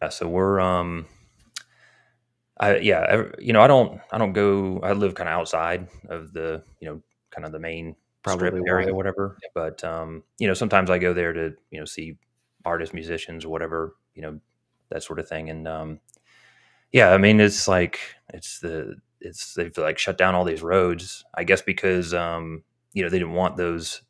So we're I don't go. I live kind of outside of the kind of the main strip Probably why. area, whatever. But sometimes I go there to see artists, musicians, whatever, that sort of thing. And yeah, I mean, it's like they've like shut down all these roads, I guess, because they didn't want those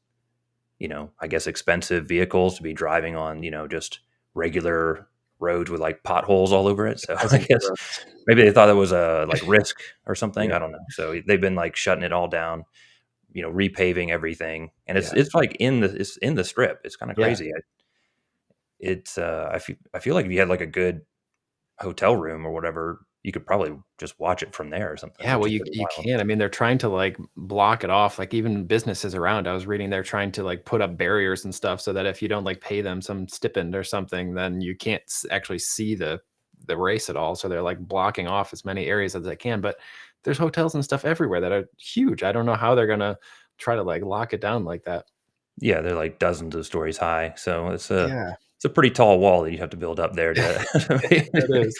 I guess expensive vehicles to be driving on just regular roads with like potholes all over it. So I Peasant guess roads. maybe they thought it was a like risk or something. Yeah, I don't know. So they've been like shutting it all down, repaving everything, and it's yeah, it's like it's in the strip. It's kind of yeah. crazy. I feel like if you had like a good hotel room or whatever, you could probably just watch it from there or something, Yeah, which well, is you pretty you wild. can. I mean, they're trying to, like, block it off, like, even businesses around, I was reading they're trying to, like, put up barriers and stuff so that if you don't, like, pay them some stipend or something, then you can't actually see the race at all, so they're, like, blocking off as many areas as they can, but there's hotels and stuff everywhere that are huge. I don't know how they're gonna try to, like, lock it down like that. Yeah, they're like dozens of stories high, so Yeah. it's a pretty tall wall that you have to build up there It is.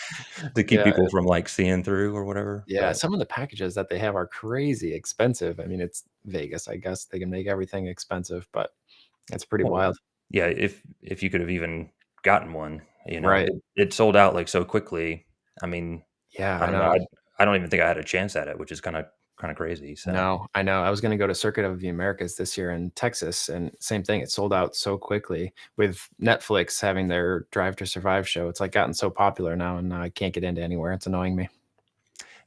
to keep Yeah, people from, like, seeing through or whatever, yeah, but some of the packages that they have are crazy expensive. I mean, it's Vegas, I guess they can make everything expensive, but it's pretty well, wild. yeah, if you could have even gotten one, Right. it sold out, like, so quickly. I mean, Yeah, I I don't know, know. I don't even think I had a chance at it, which is kinda crazy, so No, I know. I was gonna go to Circuit of the Americas this year in Texas, and same thing, it sold out so quickly. With Netflix having their Drive to Survive show, it's, like, gotten so popular now, and now I can't get into anywhere, it's annoying me.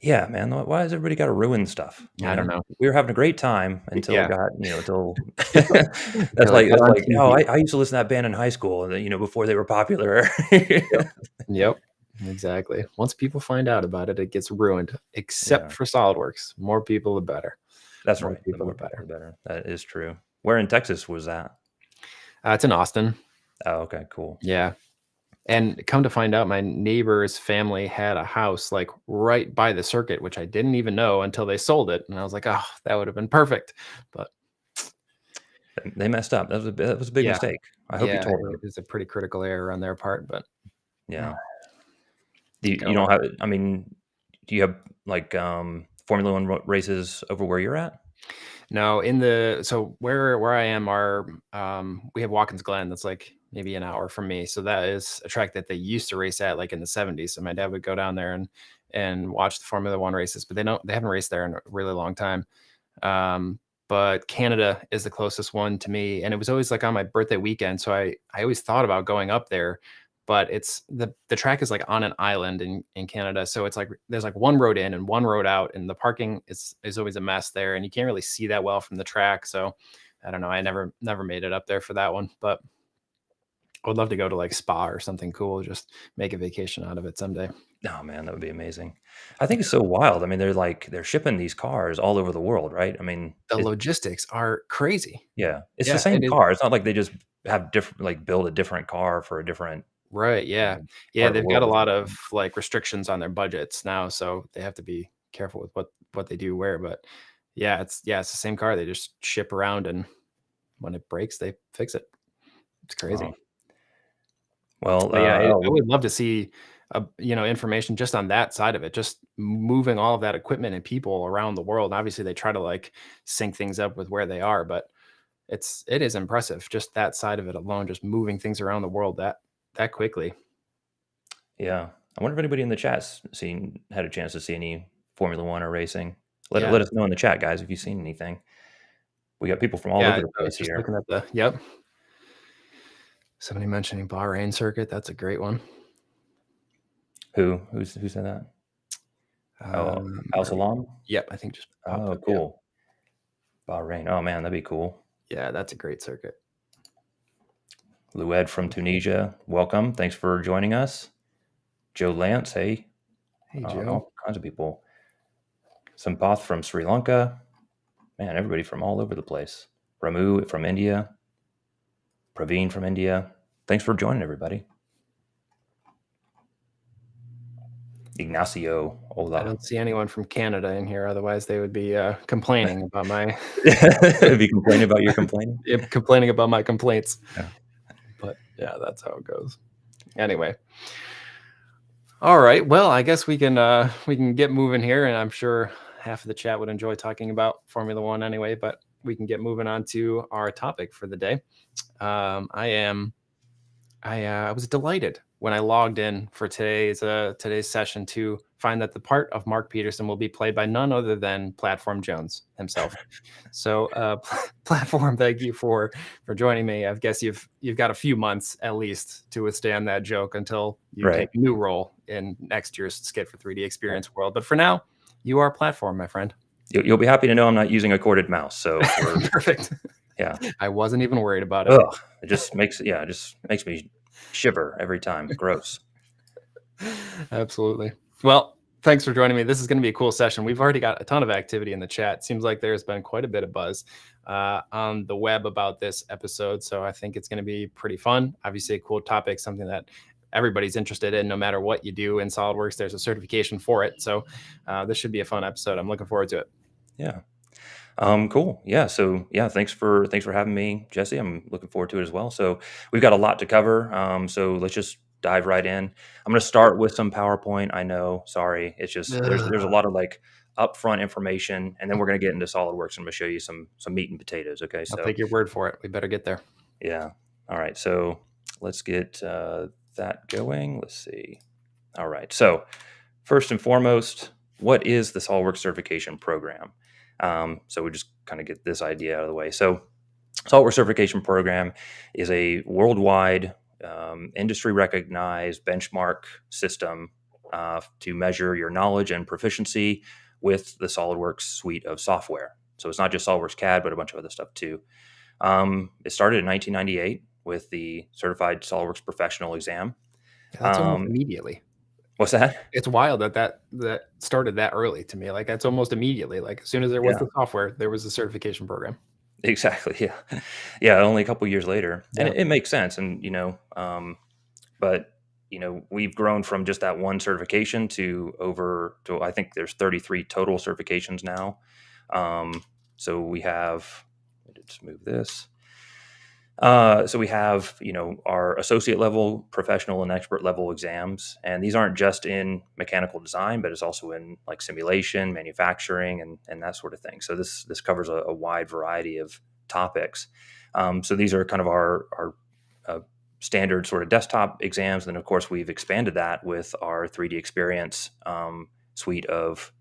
yeah, man, why has everybody gotta ruin stuff, I don't know. We were having a great time until it Yeah. got until Until it got that's on like, "Oh, TV. I used to listen to that band in high school, and then, before they were popular." Yep. Yep. Exactly. Once people find out about it, it gets ruined, except Yeah, for SolidWorks. More people, the better. that's More right, the people, the more people, better. the better. That is true. Where in Texas was that? It's in Austin. Oh, okay, cool. Yeah. And come to find out, my neighbor's family had a house, like, right by the circuit, which I didn't even know until they sold it, and I was like, "Oh, that would have been perfect." But, They messed up. That was a big yeah, mistake. I hope you yeah, told it them. was a pretty critical error on their part, but Yeah. You gotta don't work. have I mean, do you have, like, Formula 1 races over where you're at? No, so where I am we have Watkins Glen that's, like, maybe an hour from me, so that is a track that they used to race at, like, in the '70s, so my dad would go down there and watch the Formula 1 races, but they haven't raced there in a really long time. Um, but Canada is the closest one to me, and it was always, like, on my birthday weekend, so I always thought about going up there, but it's the track is, like, on an island in Canada, so it's, like, there's, like, one road in and one road out, and the parking is always a mess there, and you can't really see that well from the track, so I don't know, I never made it up there for that one, but I would love to go to, like, Spa or something cool, just make a vacation out of it someday. Oh, man, that would be amazing. I think it's so wild. I mean, they're shipping these cars all over the world, right? I mean, The logistics are crazy. yeah, it's the Yeah, it same is. car. It's not like they just have different like, build a different car for a different, Right, you yeah. know, Yeah, part of the they've got world a or lot of, something. like, restrictions on their budgets now, so they have to be careful with what they do where, but it's the same car, they just ship around, and when it breaks, they fix it. It's crazy. Wow. Well, But, yeah, I oh, would love to see, information just on that side of it, just moving all of that equipment and people around the world. Obviously, they try to, like, sync things up with where they are, but it is impressive, just that side of it alone, just moving things around the world that quickly. yeah. I wonder if anybody in the chat's had a chance to see any Formula 1 or racing. Yeah. Let us know in the chat, guys, if you've seen anything. We got people from all Yeah, over the I was place just here. looking at somebody mentioning Bahrain circuit, that's a great one. Who said that? Oh, Al Where are we Salam? Yep, I think just popped Oh, up, yep. cool. Bahrain. Oh, man, that'd be cool. Yeah, that's a great circuit. Lued from Tunisia, welcome. Thanks for joining us. Joe Lance, hey. Hey, Joe. All kinds of people. Sampath from Sri Lanka. Man, everybody from all over the place. Ramu from India. Praveen from India. Thanks for joining, everybody. Ignacio, I hola. don't see anyone from Canada in here, otherwise they would be, complaining about my If you complain about your complaining. yep, complaining about my complaints. Yeah. But, yeah, that's how it goes. Anyway, All right. Well, I guess we can get moving here, and I'm sure half of the chat would enjoy talking about Formula One anyway. But we can get moving on to our topic for the day. I am I was delighted when I logged in for today's session to find that the part of Mark Peterson will be played by none other than Platform Jones himself. So, Platform, thank you for joining me. I guess you've got a few months at least to withstand that joke until you Right. take a new role in next year's skit for 3D Experience World. But for now, you are Platform, my friend. You'll be happy to know I'm not using a corded mouse. So Perfect. yeah. I wasn't even worried about it. Ugh, it just makes me shiver every time. Gross. Absolutely. Well, thanks for joining me. This is going to be a cool session. We've already got a ton of activity in the chat. Seems like there's been quite a bit of buzz on the web about this episode. So I think it's going to be pretty fun. Obviously, a cool topic, something that everybody's interested in, no matter what you do in SolidWorks. There's a certification for it. So this should be a fun episode. I'm looking forward to it. Yeah. Cool. Yeah. So yeah, thanks for having me, Jesse. I'm looking forward to it as well. So we've got a lot to cover. So let's just dive right in. I'm going to start with some PowerPoint. I know, sorry. It's just there's a lot of like upfront information, and then we're going to get into SolidWorks. I'm going to show you some meat and potatoes. Okay. I'll So take your word for it. We better get there. yeah. All right. So let's get that going. Let's see. All right. So first and foremost, what is the SolidWorks certification program? So we just kind of get this idea out of the way. So SolidWorks certification program is a worldwide industry recognized benchmark system to measure your knowledge and proficiency with the SolidWorks suite of software. So it's not just SolidWorks CAD, but a bunch of other stuff too. It started in 1998 with the Certified SolidWorks Professional exam. Yeah, that's almost immediately. What's that? It's wild that started that early to me. Like that's almost immediately. Like as soon as there was Yeah, the software, there was a certification program. exactly. Yeah. Yeah. Only a couple years later. And Yeah. it makes sense. And, but, we've grown from just that one certification to I think there's 33 total certifications now. So we have, let me just move this. So we have, our associate level, professional, and expert level exams, and these aren't just in mechanical design, but it's also in like simulation, manufacturing, and that sort of thing. So this covers a wide variety of topics. So these are kind of our standard sort of desktop exams, and of course we've expanded that with our 3D Experience suite of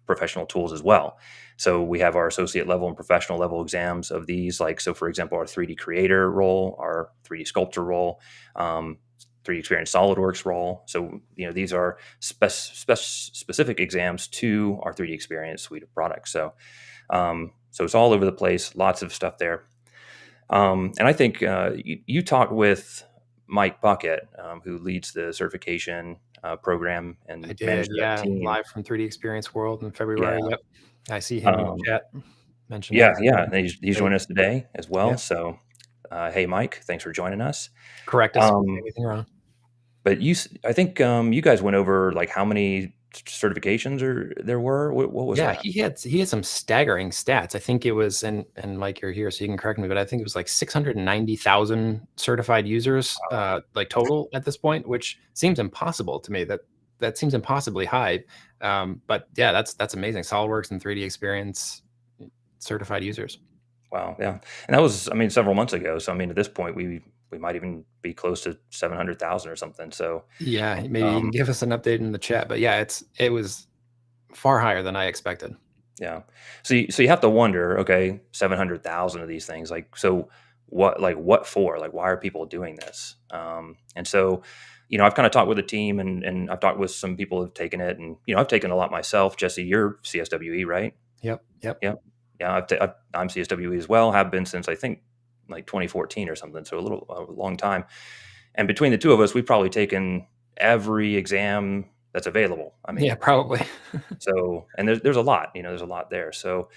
professional tools as well. So we have our associate level and professional level exams of these, like, so for example, our 3D creator role, our 3D sculptor role, 3D Experience SolidWorks role. So, these are specific exams to our 3D Experience suite of products. So, so it's all over the place, lots of stuff there. And I think you talked with Mike Bucket, who leads the certification program and I did, manages that yeah. team. Live from 3D Experience World in February. Yeah. Yep. I see him in the Um, chat. Mentioned Yeah, that. yeah, and he's Great. joining us today as well. Yeah. So, hey, Mike, thanks for joining us. Correct us if we say Um, anything wrong. but I think you guys went over like how many certifications there were. What was Yeah, that? he had some staggering stats. I think it was, and Mike, you're here, so you can correct me, but I think it was like 690,000 certified users, like total at this point, which seems impossible to me. That seems impossibly high. But yeah, that's amazing. SolidWorks and 3D Experience certified users. Wow, yeah, and that was, I mean, several months ago. So, I mean, at this point, we might even be close to 700,000 or something. So, Yeah, maybe you can um, give us an update in the chat. But yeah, it was far higher than I expected. yeah. So you have to wonder, okay, 700,000 of these things, like, so what for? Like, why are people doing this? And so, I've kind of talked with the team, and I've talked with some people who've taken it, and, I've taken a lot myself. Jesse, you're CSWE, right? Yep. Yep. Yeah. I'm CSWE as well, have been since I think like 2014 or something. So a long time. And between the two of us, we've probably taken every exam that's available. I Yeah, mean, probably. so, and there's a lot, there's a lot there. So,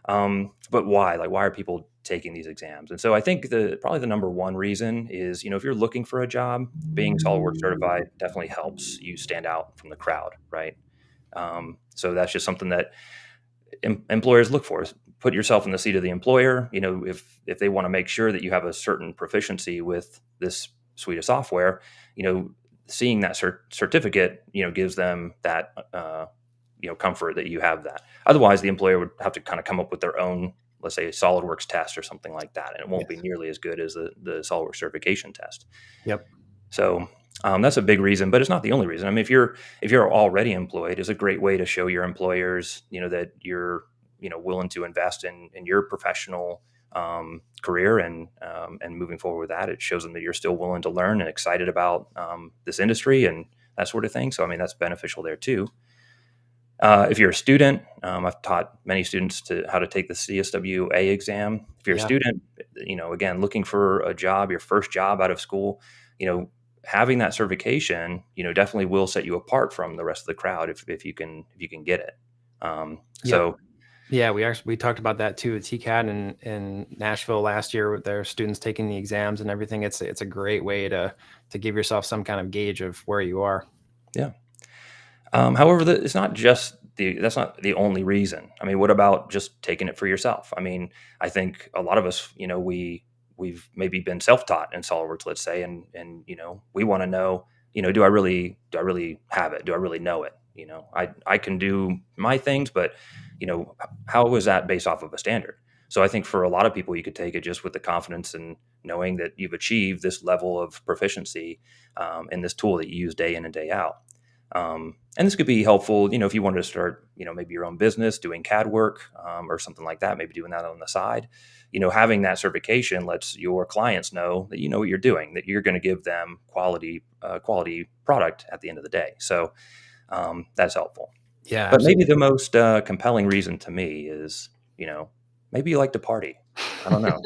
but why? Like, why are people taking these exams? And so I think probably the number one reason is, if you're looking for a job, being SolidWorks certified definitely helps you stand out from the crowd, right? So that's just something that employers look for. Put yourself in the seat of the employer. If they want to make sure that you have a certain proficiency with this suite of software, seeing that certificate, gives them that, comfort that you have that. Otherwise, the employer would have to kind of come up with their own, let's say, SolidWorks test or something like that, and it won't be Yes. nearly as good as the SolidWorks certification test. Yep. So that's a big reason, but it's not the only reason. I mean, if you're already employed, it's a great way to show your employers, that you're, willing to invest in your professional career, and moving forward with that. It shows them that you're still willing to learn and excited about this industry and that sort of thing. So I mean, that's beneficial there too. If you're a student, I've taught many students how to take the CSWA exam. If you're a Yeah. student, again, looking for a job, your first job out of school, having that certification, definitely will set you apart from the rest of the crowd if you can get it. Yep. So Yeah, we talked about that too at TCAT in Nashville last year with their students taking the exams and everything. It's a great way to give yourself some kind of gauge of where you are. yeah. However, it's not just that's not the only reason. I mean, what about just taking it for yourself? I mean, I think a lot of us, we've maybe been self-taught in SolidWorks, let's say, and we want to know, do I really have it? Do I really know it? I can do my things, but how is that based off of a standard? So I think for a lot of people, you could take it just with the confidence and knowing that you've achieved this level of proficiency in this tool that you use day in and day out. And this could be helpful, if you wanted to start, maybe your own business doing CAD work, or something like that, maybe doing that on the side. Having that certification lets your clients know that you know what you're doing, that you're going to give them quality product at the end of the day. So that's helpful. Yeah, But maybe absolutely. the most compelling reason to me is, maybe you like to party. I don't know.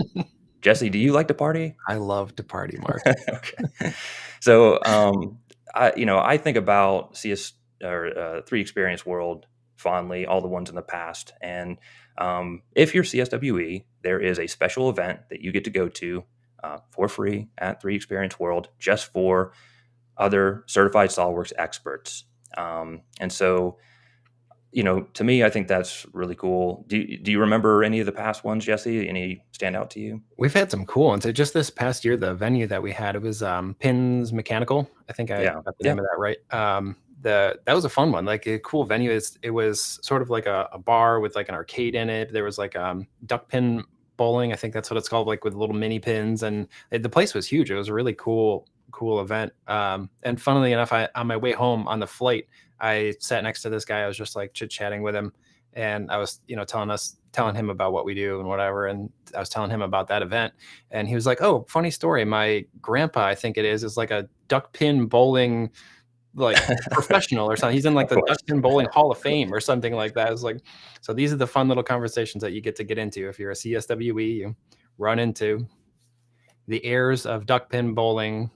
Jesse, do you like to party? I love to party, Mark. Okay. So, I think about CS or 3 Experience World fondly, all the ones in the past. And if you're CSWE, there is a special event that you get to go to for free at 3 Experience World, just for other certified SolidWorks experts. And so, to me, I think that's really cool. Do you remember any of the past ones, Jesse? Any stand out to you? We've had some cool ones. Just this past year, the venue that we had, it was Pins Mechanical. I think I Yeah. got the Yeah. name of that right. That was a fun one, like a cool venue. It was sort of like a bar with like an arcade in it. There was like duck pin bowling. I think that's what it's called, like with little mini pins, and the place was huge. It was a really cool event. And funnily enough, on my way home on the flight, I sat next to this guy. I was just like chit chatting with him, and I was, telling him about what we do and whatever. And I was telling him about that event, and he was like, "Oh, funny story. My grandpa, I think it is like a duck pin bowling like professional or something. He's in like Of the course. Duck Pin Bowling Hall of Fame or something like that." It's like, so these are the fun little conversations that you get into if you're a CSWE. You run into the heirs of duck pin bowling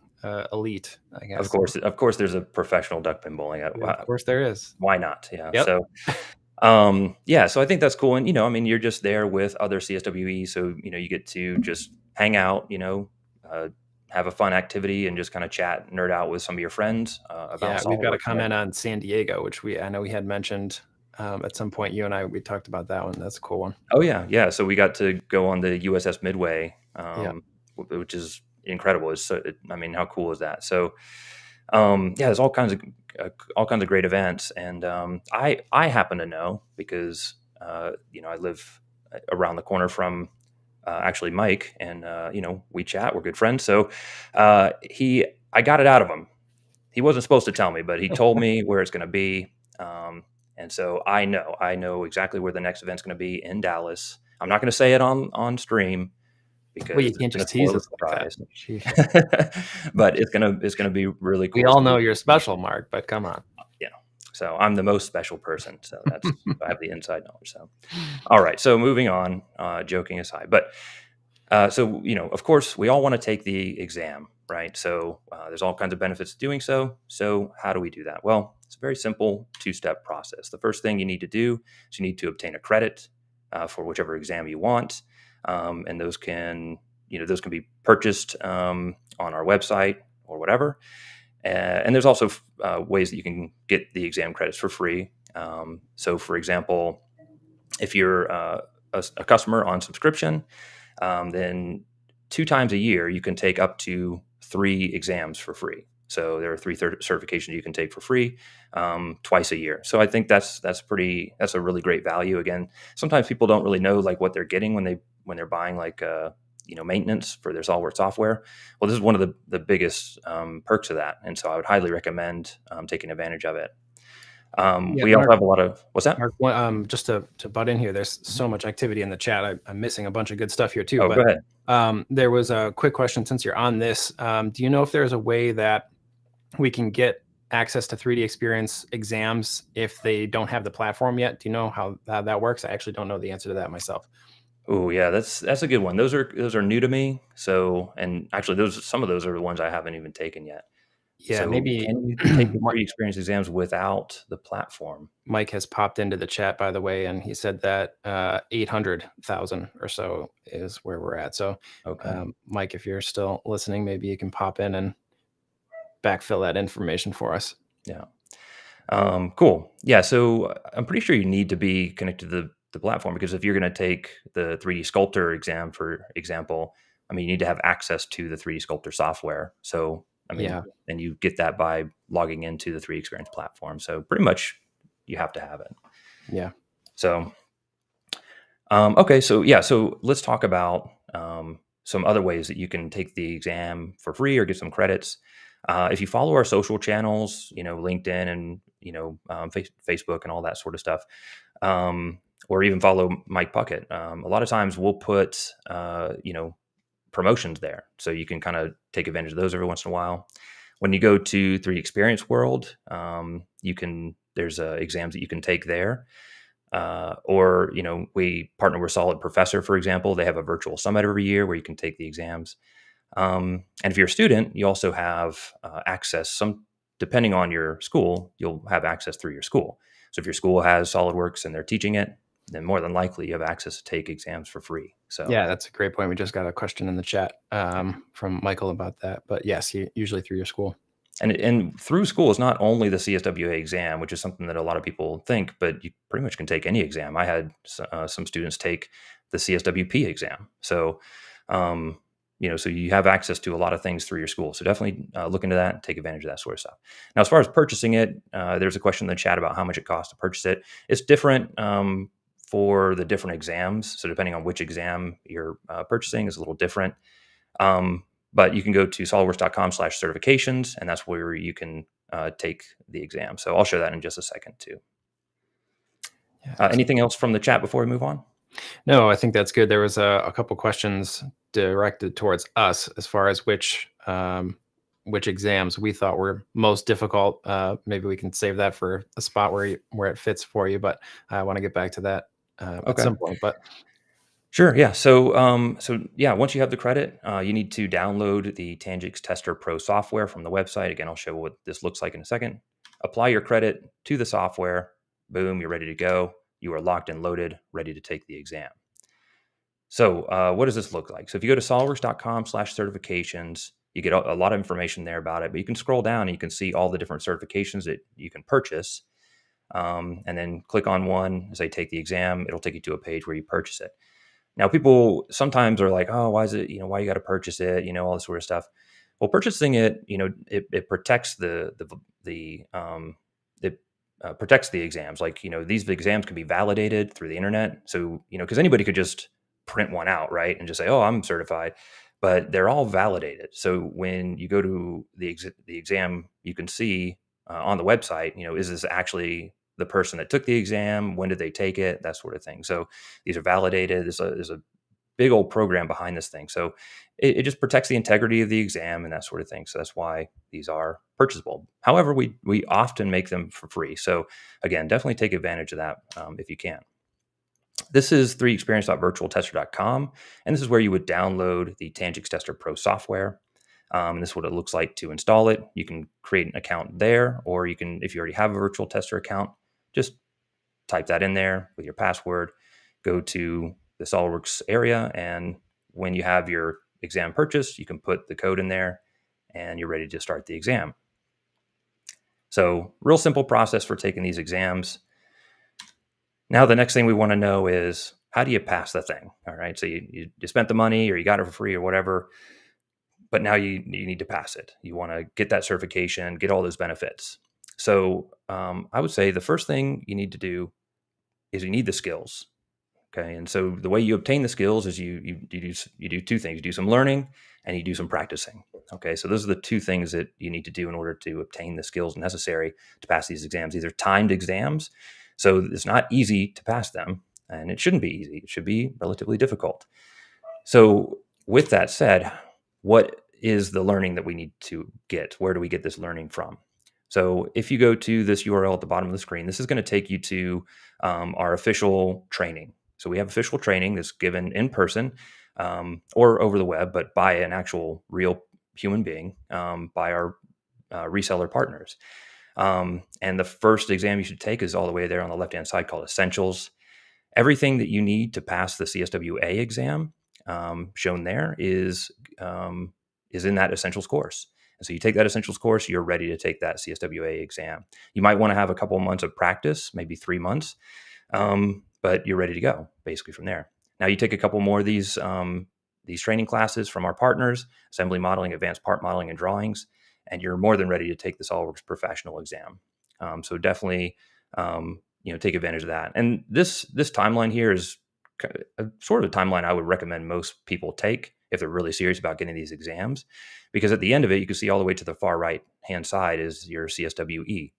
elite, I Of guess. course, of course, there's a professional duck pin bowling. Yeah, of course there is. Why not? Yeah. Yep. So, yeah. So I think that's cool. And I mean, you're just there with other CSWE, so you get to just hang out. Uh, have a fun activity and just kind of chat, nerd out with some of your friends about Yeah, we've got a SolidWorks. comment on San Diego, which I know we had mentioned at some point. You and I, we talked about that one. That's a cool one. Oh yeah, yeah. So we got to go on the USS Midway, Yeah. which is incredible. I mean, how cool is that? So, yeah, there's all kinds of great events, and I happen to know because I live around the corner from actually Mike, and we chat. We're good friends. So I got it out of him. He wasn't supposed to tell me, but he told me where it's going to be. And so I know exactly where the next event's going to be in Dallas. I'm not going to say it on stream Well, you because it's can't going just to tease spoil the us like that. surprise. Sheesh. But it's gonna be really We cool all to know meet. you're special, Mark, but come on. You know, so I'm the most special person. So I have the inside knowledge. So all right. So moving on, joking aside, but so of course, we all want to take the exam, right? So there's all kinds of benefits to doing so. So how do we do that? Well, it's a very simple 2-step process. The first thing you need to do is you need to obtain a credit for whichever exam you want, and those can be purchased on our website or whatever. And there's also ways that you can get the exam credits for free. So, for example, if you're a customer on subscription, then 2 times a year you can take up to 3 exams for free. So there are three certifications you can take for free twice a year. So I think that's a really great value. Again, sometimes people don't really know like what they're getting when they're buying like maintenance for their SolidWorks software. Well, this is one of the biggest perks of that, and so I would highly recommend taking advantage of it. Yeah, We also Mark. have a lot of what's that? Mark, just to butt in here, there's so much activity in the chat. I'm missing a bunch of good stuff here too. Oh, go But ahead. there was a quick question since you're on this. Do you know if there's a way that we can get access to 3D experience exams if they don't have the platform yet? Do you know how that works? I actually don't know the answer to that myself. Oh yeah, that's a good one. Those are new to me. So, and actually, some of those are the ones I haven't even taken yet. Yeah, So, maybe can you take the free experience exams without the platform? Mike has popped into the chat, by the way, and he said that 800,000 or so is where we're at. So, Okay. Mike, if you're still listening, maybe you can pop in and backfill that information for us. Yeah. Cool. Yeah. So I'm pretty sure you need to be connected to the platform because if you're going to take the 3D Sculptor exam, for example, I mean, you need to have access to the 3D Sculptor software. So, I mean, Yeah, and you get that by logging into the 3D Experience platform. So pretty much you have to have it. yeah. So, okay. So yeah. So let's talk about some other ways that you can take the exam for free or get some credits. If you follow our social channels, LinkedIn and Facebook and all that sort of stuff, or even follow Mike Puckett, a lot of times we'll put promotions there, so you can kind of take advantage of those every once in a while. When you go to 3D Experience World, there's exams that you can take there. Or we partner with Solid Professor, for example. They have a virtual summit every year where you can take the exams. And if you're a student, you also have access. Depending on your school, you'll have access through your school. So if your school has SolidWorks and they're teaching it, then more than likely you have access to take exams for free. So Yeah, that's a great point. We just got a question in the chat from Michael about that. But yes, usually through your school. and through school is not only the CSWA exam, which is something that a lot of people think, but you pretty much can take any exam. I had some students take the CSWP exam. So, so you have access to a lot of things through your school. So definitely look into that and take advantage of that sort of stuff. Now, as far as purchasing it, there's a question in the chat about how much it costs to purchase it. It's different for the different exams. So depending on which exam you're purchasing is a little different. But you can go to solidworks.com/certifications, and that's where you can take the exam. So I'll show that in just a second too. Yeah, Anything else from the chat before we move on? no, I think that's good. There was a couple questions directed towards us as far as which exams we thought were most difficult. Maybe we can save that for a spot where it fits for you. But I want to get back to that at Okay. some point. But Sure. Yeah. So yeah, once you have the credit, you need to download the Tangix Tester Pro software from the website. Again, I'll show what this looks like in a second. Apply your credit to the software. Boom, you're ready to go. You are locked and loaded, ready to take the exam. So what does this look like? So if you go to solidworks.com/certifications, you get a lot of information there about it, but you can scroll down and you can see all the different certifications that you can purchase. And then click on one, say take the exam. It'll take you to a page where you purchase it. Now, people sometimes are like, "Oh, why is it? Why you got to purchase it? All this sort of stuff." Well, purchasing it, it protects it protects the exams. Like, these exams can be validated through the internet. So, because anybody could just print one out, right, and just say, "Oh, I'm certified," but they're all validated. So when you go to the exam, you can see on the website, is this actually the person that took the exam? When did they take it? That sort of thing. So these are validated. There's a big old program behind this thing. So it just protects the integrity of the exam and that sort of thing. So that's why these are purchasable. However, we often make them for free. So again, definitely take advantage of that if you can. This is 3experience.virtualtester.com, and this is where you would download the Tangix Tester Pro software. And this is what it looks like to install it. You can create an account there, or you can, if you already have a virtual tester account, just type that in there with your password, go to the SOLIDWORKS area, and when you have your exam purchased, you can put the code in there and you're ready to start the exam. So real simple process for taking these exams. Now, the next thing we want to know is, how do you pass the thing? All right. So you spent the money or you got it for free or whatever, but now you need to pass it. You want to get that certification, get all those benefits. So I would say the first thing you need to do is you need the skills. Okay, and so the way you obtain the skills is you do two things. You do some learning and you do some practicing. Okay, so those are the two things that you need to do in order to obtain the skills necessary to pass these exams. These are timed exams, so it's not easy to pass them, and it shouldn't be easy. It should be relatively difficult. So with that said, what is the learning that we need to get? Where do we get this learning from? So if you go to this URL at the bottom of the screen, this is going to take you to our official training. So we have official training that's given in person or over the web, but by an actual real human being, by our reseller partners. And the first exam you should take is all the way there on the left-hand side called Essentials. Everything that you need to pass the CSWA exam shown there is in that Essentials course. And so you take that Essentials course, you're ready to take that CSWA exam. You might want to have a couple of months of practice, maybe 3 months, but you're ready to go basically from there. Now you take a couple more of these training classes from our partners, assembly modeling, advanced part modeling, and drawings, and you're more than ready to take the SOLIDWORKS professional exam. So definitely, take advantage of that. And this timeline here is a sort of a timeline I would recommend most people take if they're really serious about getting these exams, because at the end of it, you can see all the way to the far right hand side is your CSWE.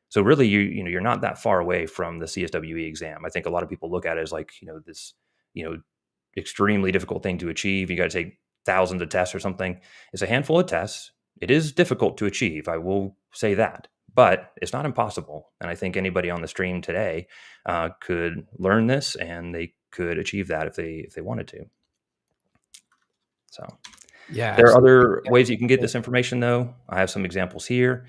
So really, you're not that far away from the CSWE exam. I think a lot of people look at it as like, this, extremely difficult thing to achieve. You got to take thousands of tests or something. It's a handful of tests. It is difficult to achieve. I will say that, but it's not impossible. And I think anybody on the stream today could learn this, and they could achieve that if they wanted to. So Yeah, there are absolutely. other ways you can get this information, though. I have some examples here.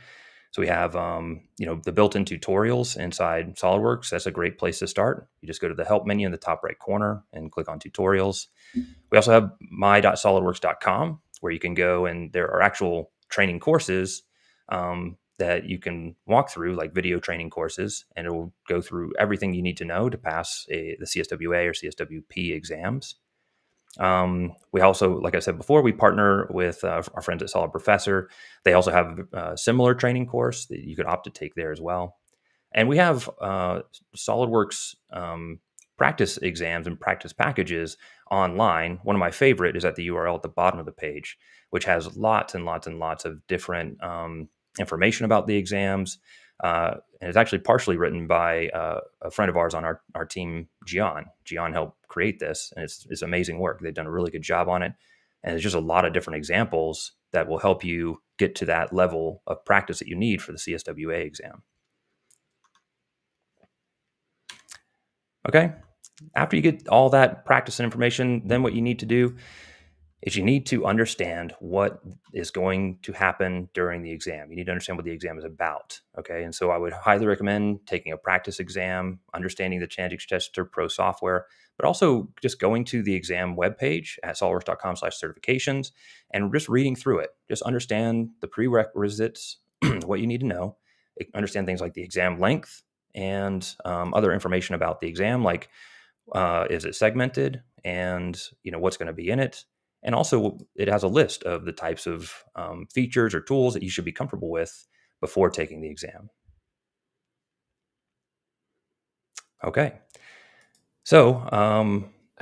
So we have, the built-in tutorials inside SOLIDWORKS. That's a great place to start. You just go to the help menu in the top right corner and click on tutorials. We also have my.solidworks.com, where you can go and there are actual training courses that you can walk through, like video training courses, and it will go through everything you need to know to pass the CSWA or CSWP exams. We also, like I said before, we partner with our friends at Solid Professor. They also have a similar training course that you could opt to take there as well. And we have SolidWorks practice exams and practice packages online. One of my favorite is at the URL at the bottom of the page, which has lots and lots and lots of different information about the exams. And it's actually partially written by a friend of ours on our team, Gian. Gian helped create this, and it's amazing work. They've done a really good job on it. And there's just a lot of different examples that will help you get to that level of practice that you need for the CSWA exam. Okay. After you get all that practice and information, then what you need to do is you need to understand what is going to happen during the exam. You need to understand what the exam is about. Okay. And so I would highly recommend taking a practice exam, understanding the Chantix Tester Pro software, but also just going to the exam webpage at solidworks.com/certifications and just reading through it. Just understand the prerequisites, what you need to know, understand things like the exam length and other information about the exam, like is it segmented, and what's going to be in it. And also, it has a list of the types of features or tools that you should be comfortable with before taking the exam. Okay. So I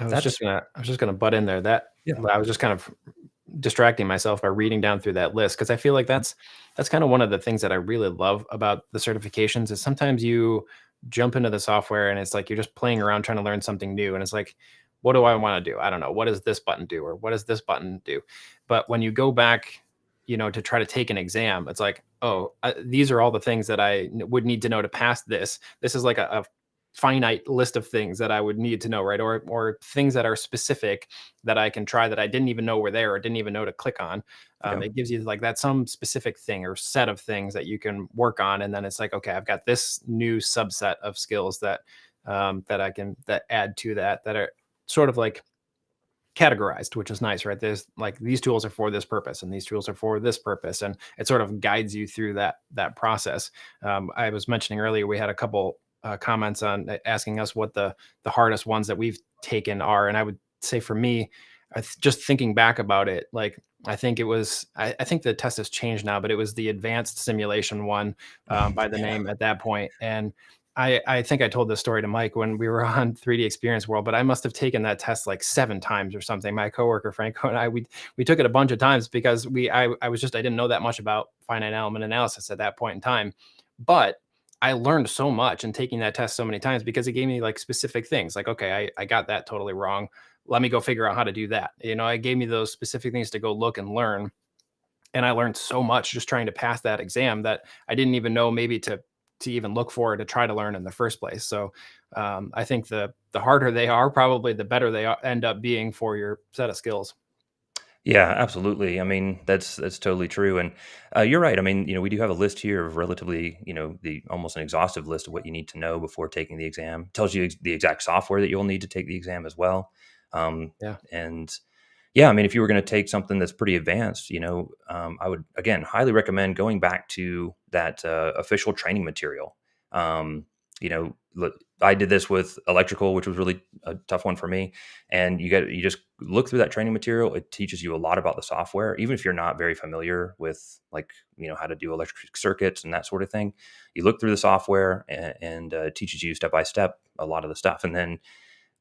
was just gonna butt in there. I was just kind of distracting myself by reading down through that list, because I feel like that's kind of one of the things that I really love about the certifications is sometimes you jump into the software and it's like you're just playing around trying to learn something new, and it's like, what do I want to do? I don't know. What does this button do, or what does this button do? But when you go back, to try to take an exam, it's like, oh, these are all the things that I would need to know to pass this. This is like a finite list of things that I would need to know, right? Or things that are specific that I can try that I didn't even know were there or didn't even know to click on. It gives you like that some specific thing or set of things that you can work on, and then it's like, okay, I've got this new subset of skills that I can add to that are sort of like categorized, which is nice, right? There's like these tools are for this purpose and these tools are for this purpose, and it sort of guides you through that process. I was mentioning earlier we had a couple comments on asking us what the hardest ones that we've taken are, and I would say for me, just thinking back about it, like I think it was, I think the test has changed now, but it was the advanced simulation one by the Yeah. name at that point. And I think I told this story to Mike when we were on 3D Experience World, but I must have taken that test like 7 times or something. My coworker Franco and I, we took it a bunch of times because I didn't know that much about finite element analysis at that point in time, but I learned so much in taking that test so many times because it gave me like specific things like, okay, I got that totally wrong. Let me go figure out how to do that. It gave me those specific things to go look and learn. And I learned so much just trying to pass that exam that I didn't even know maybe to even look for to try to learn in the first place. So I think the harder they are, probably the better they end up being for your set of skills. Yeah, absolutely. I mean, that's totally true, and you're right. I mean, we do have a list here of relatively, the almost an exhaustive list of what you need to know before taking the exam. Tells you the exact software that you'll need to take the exam as well. Yeah. And yeah, I mean, if you were going to take something that's pretty advanced, I would again highly recommend going back to that official training material. Look, I did this with electrical, which was really a tough one for me. And you just look through that training material. It teaches you a lot about the software, even if you're not very familiar with like how to do electric circuits and that sort of thing. You look through the software and it teaches you step by step a lot of the stuff, and then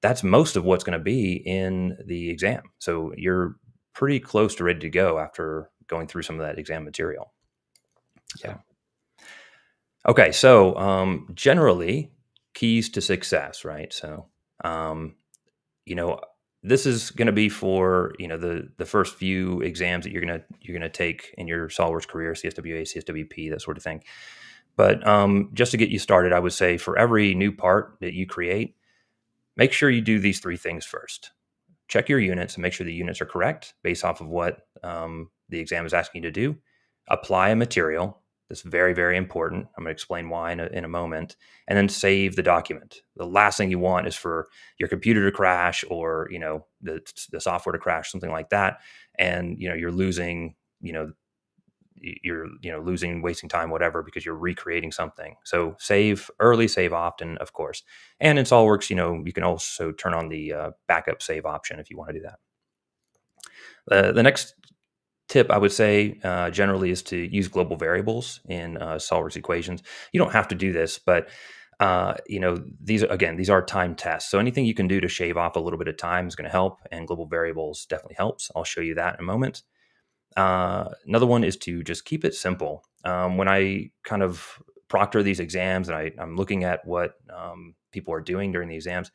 that's most of what's going to be in the exam. So you're pretty close to ready to go after going through some of that exam material. Yeah. So, okay. So, generally, keys to success, right? So, um, you know, this is going to be for the first few exams that you're gonna take in your SolidWorks career, CSWA, CSWP, that sort of thing. But just to get you started, I would say for every new part that you create, make sure you do these three things first. Check your units and make sure the units are correct based off of what the exam is asking you to do. Apply a material. That's very, very important. I'm going to explain why in a moment. And then save the document. The last thing you want is for your computer to crash or the software to crash, something like that, and you're losing losing, wasting time, whatever, because you're recreating something. So save early, save often, of course. And in SolidWorks, you can also turn on the backup save option if you want to do that. The next tip I would say generally is to use global variables in SolidWorks equations. You don't have to do this, but these are time tests. So anything you can do to shave off a little bit of time is going to help, and global variables definitely helps. I'll show you that in a moment. Another one is to just keep it simple. When I kind of proctor these exams and I'm looking at what people are doing during the exams,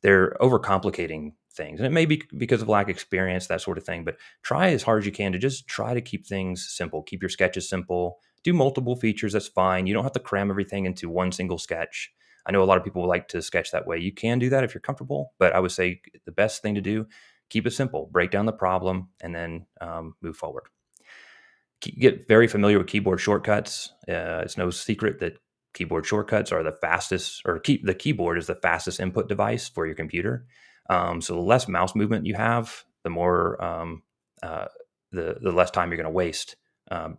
they're overcomplicating things. And it may be because of lack of experience, that sort of thing. But try as hard as you can to just try to keep things simple. Keep your sketches simple. Do multiple features. That's fine. You don't have to cram everything into one single sketch. I know a lot of people like to sketch that way. You can do that if you're comfortable, but I would say the best thing to do, keep it simple, break down the problem, and then move forward. Get very familiar with keyboard shortcuts. It's no secret that keyboard shortcuts are the fastest, or the keyboard is the fastest input device for your computer. So the less mouse movement you have, the more uh, the less time you're going to waste.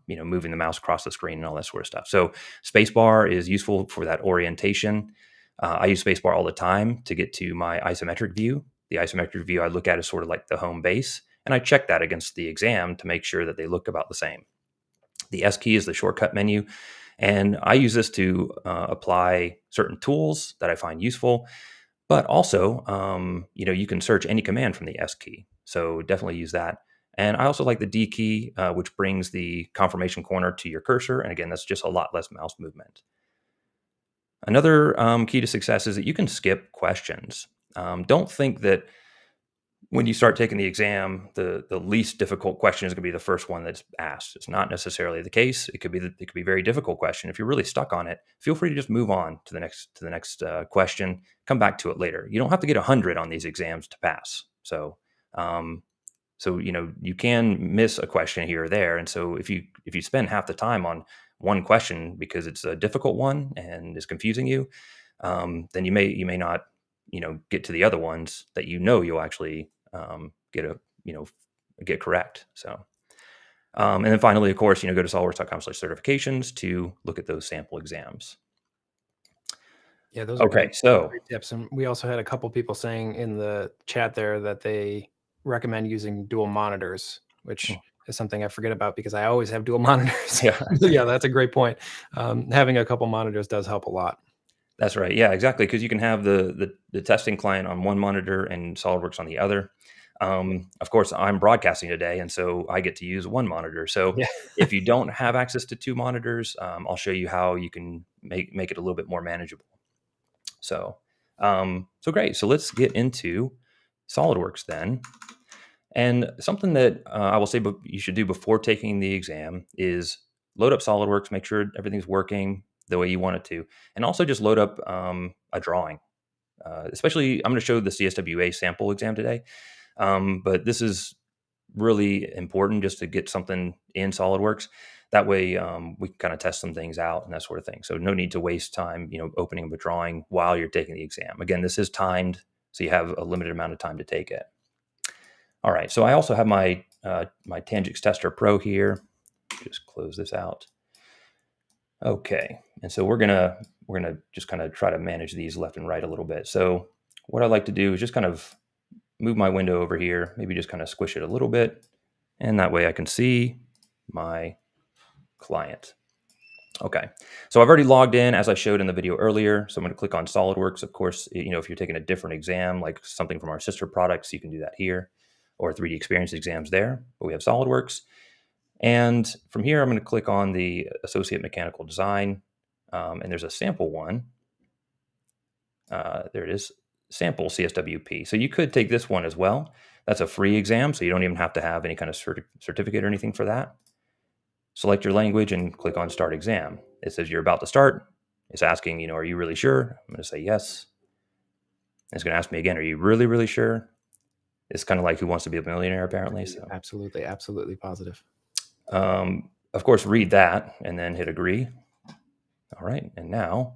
Moving the mouse across the screen and all that sort of stuff. So spacebar is useful for that orientation. I use spacebar all the time to get to my isometric view. The isometric view I look at is sort of like the home base, and I check that against the exam to make sure that they look about the same. The S key is the shortcut menu, and I use this to apply certain tools that I find useful. But also, you can search any command from the S key, so definitely use that. And I also like the D key, which brings the confirmation corner to your cursor, and again, that's just a lot less mouse movement. Another key to success is that you can skip questions. Don't think that when you start taking the exam, the least difficult question is going to be the first one that's asked. It's not necessarily the case. It could be a very difficult question. If you're really stuck on it, feel free to just move on to the next question. Come back to it later. You don't have to get 100 on these exams to pass. So, you can miss a question here or there. And so if you spend half the time on one question because it's a difficult one and is confusing you, then you may not get to the other ones that you'll actually get correct. So, and then finally, of course, go to solidworks.com/certifications to look at those sample exams. Yeah, those are Okay, so great tips. And we also had a couple people saying in the chat there that they recommend using dual monitors, which Mm. is something I forget about because I always have dual monitors. Yeah. Yeah, that's a great point. Having a couple monitors does help a lot. That's right. Yeah, exactly. Because you can have the testing client on one monitor and SolidWorks on the other. Of course, I'm broadcasting today, and so I get to use one monitor. So Yeah. if you don't have access to two monitors, I'll show you how you can make it a little bit more manageable. So, so great. So let's get into SolidWorks then. And something that I will say you should do before taking the exam is load up SolidWorks, make sure everything's working the way you want it to, and also just load up a drawing. Especially, I'm going to show the CSWA sample exam today, but this is really important just to get something in SolidWorks. That way, we can kind of test some things out and that sort of thing. So no need to waste time, opening up a drawing while you're taking the exam. Again, this is timed, so you have a limited amount of time to take it. All right, so I also have my my Tangix Tester Pro here. Just close this out. Okay, and so we're gonna just kind of try to manage these left and right a little bit. So what I like to do is just kind of move my window over here, maybe just kind of squish it a little bit, and that way I can see my client. Okay, so I've already logged in as I showed in the video earlier. So I'm going to click on SolidWorks. Of course, if you're taking a different exam, like something from our sister products, you can do that here, or 3D Experience exams there. But we have SolidWorks. And from here, I'm going to click on the Associate Mechanical Design, and there's a sample one. There it is, Sample CSWP. So you could take this one as well. That's a free exam, so you don't even have to have any kind of certificate or anything for that. Select your language and click on Start Exam. It says you're about to start. It's asking, are you really sure? I'm going to say yes. It's going to ask me again, are you really, really sure? It's kind of like Who Wants to Be a Millionaire, apparently. So Absolutely positive. Of course, read that and then hit agree. All right, and now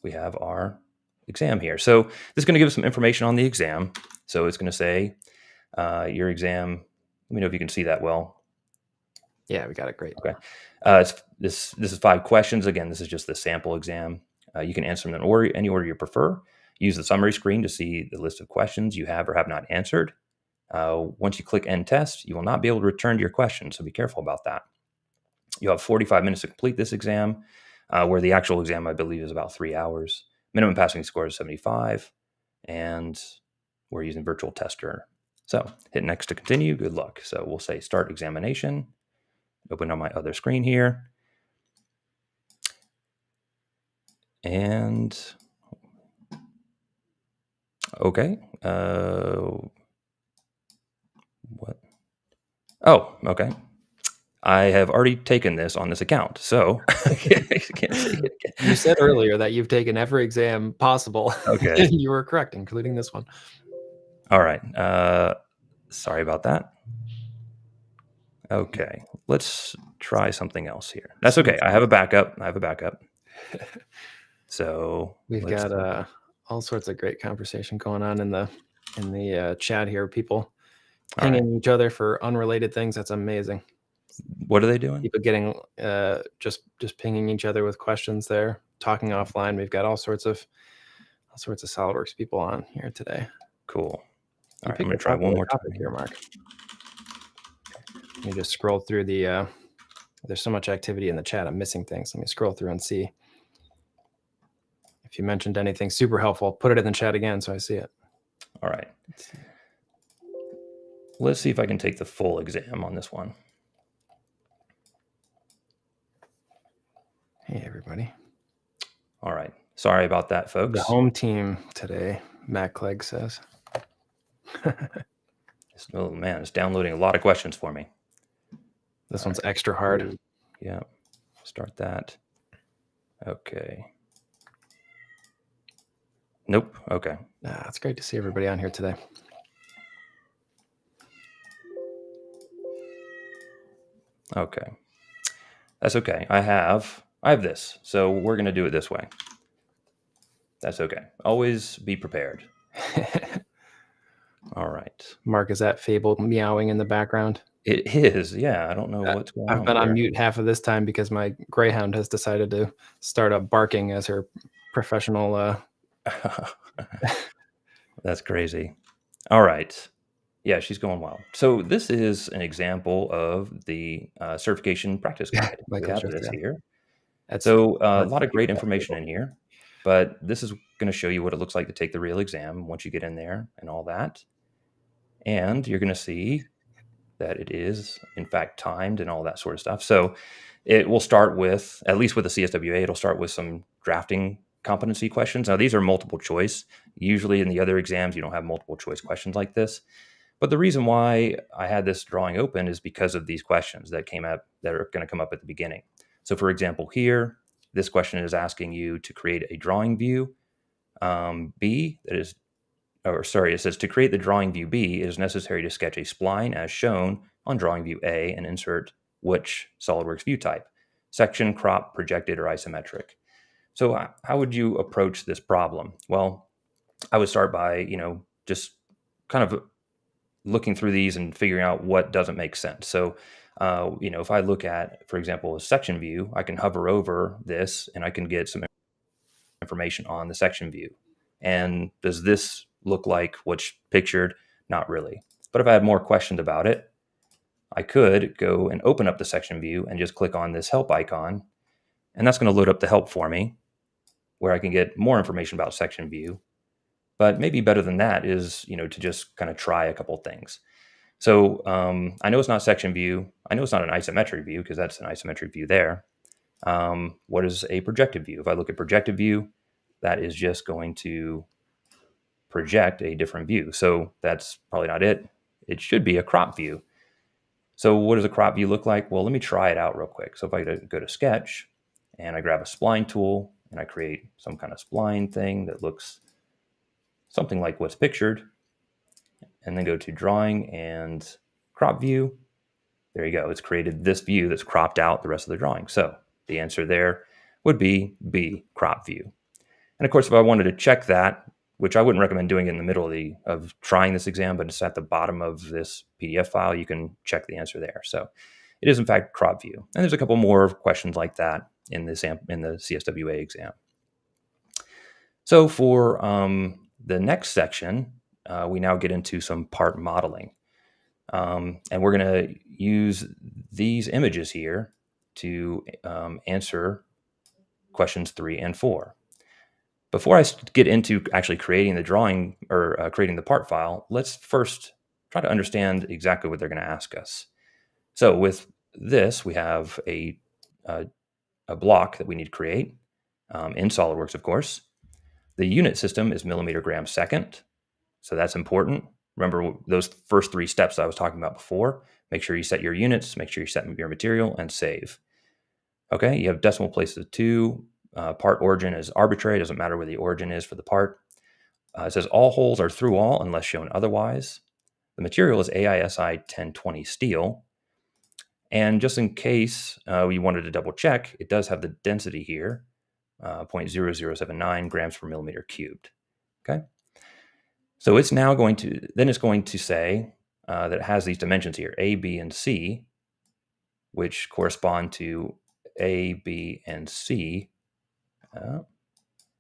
we have our exam here. So this is going to give us some information on the exam. So it's going to say your exam. Let me know if you can see that well. Yeah, we got it. Great. Okay. This is 5 questions. Again, this is just the sample exam. You can answer them in any order you prefer. Use the summary screen to see the list of questions you have or have not answered. Once you click End Test, you will not be able to return to your question, so be careful about that. You have 45 minutes to complete this exam, where the actual exam, I believe, is about 3 hours. Minimum passing score is 75, and we're using Virtual Tester. So hit Next to continue. Good luck. So we'll say Start Examination. Open on my other screen here. And okay. What? Oh, okay. I have already taken this on this account, so I can't see it again. You said earlier that you've taken every exam possible. Okay. And you were correct, including this one. All right. Sorry about that. Okay. Let's try something else here. That's okay. I have a backup. So we've got all sorts of great conversation going on in the chat here. People pinging each other for unrelated things. That's amazing. What are they doing? People getting just pinging each other with questions there, talking offline. We've got all sorts of SolidWorks people on here today. Cool. All right, I'm going to try one more topic here, Mark. Let me just scroll through the. There's so much activity in the chat. I'm missing things. Let me scroll through and see. If you mentioned anything super helpful, put it in the chat again so I see it. All right. Let's see if I can take the full exam on this one. Hey, everybody. All right. Sorry about that, folks. The home team today, Matt Clegg says. Oh, man, it's downloading a lot of questions for me. This one's extra hard. Yeah. Start that. Okay. Nope. Okay. It's great to see everybody on here today. Okay. That's okay. I have this. So we're going to do it this way. That's okay. Always be prepared. All right. Mark, is that Fable meowing in the background? It is. Yeah. I don't know what's going on. I've been on mute half of this time because my Greyhound has decided to start up barking as her professional. That's crazy. All right. Yeah, she's going well. So this is an example of the certification practice guide. My We have culture, this yeah. here. That's So a hard lot for of great people to information in here, but this is going to show you what it looks like to take the real exam once you get in there and all that. And you're going to see that it is, in fact, timed and all that sort of stuff. So it will start with, at least with the CSWA, it'll start with some drafting competency questions. Now, these are multiple choice. Usually in the other exams, you don't have multiple choice questions like this. But the reason why I had this drawing open is because of these questions that came up that are going to come up at the beginning. So, for example, here, this question is asking you to create a drawing view B that is, or sorry, it says to create the drawing view B, it is necessary to sketch a spline as shown on drawing view A and insert which SOLIDWORKS view type, section, crop, projected, or isometric. So, how would you approach this problem? Well, I would start by, just kind of looking through these and figuring out what doesn't make sense. So, if I look at, for example, a section view, I can hover over this and I can get some information on the section view. And does this look like what's pictured? Not really. But if I had more questions about it, I could go and open up the section view and just click on this help icon. And that's going to load up the help for me where I can get more information about section view. But maybe better than that is, to just kind of try a couple things. So I know it's not section view. I know it's not an isometric view because that's an isometric view there. What is a projected view? If I look at projected view, that is just going to project a different view. So that's probably not it. It should be a crop view. So what does a crop view look like? Well, let me try it out real quick. So if I go to sketch and I grab a spline tool and I create some kind of spline thing that looks something like what's pictured, and then go to drawing and crop view, there you go. It's created this view that's cropped out the rest of the drawing. So the answer there would be B, crop view. And of course, if I wanted to check that, which I wouldn't recommend doing in the middle of trying this exam, but it's at the bottom of this PDF file, you can check the answer there. So it is in fact crop view. And there's a couple more questions like that in the CSWA exam. So for the next section, we now get into some part modeling. And we're going to use these images here to answer questions 3 and 4. Before I get into actually creating the drawing or creating the part file, let's first try to understand exactly what they're going to ask us. So with this, we have a block that we need to create in SOLIDWORKS, of course. The unit system is millimeter gram second. So that's important. Remember those first 3 steps I was talking about before. Make sure you set your units, make sure you set your material, and save. Okay, you have decimal places of 2. Part origin is arbitrary. It doesn't matter where the origin is for the part. It says all holes are through all unless shown otherwise. The material is AISI 1020 steel. And just in case we wanted to double check, it does have the density here, 0.0079 grams per millimeter cubed. Okay. So it's now going to say that it has these dimensions here, A, B, and C, which correspond to A, B, and C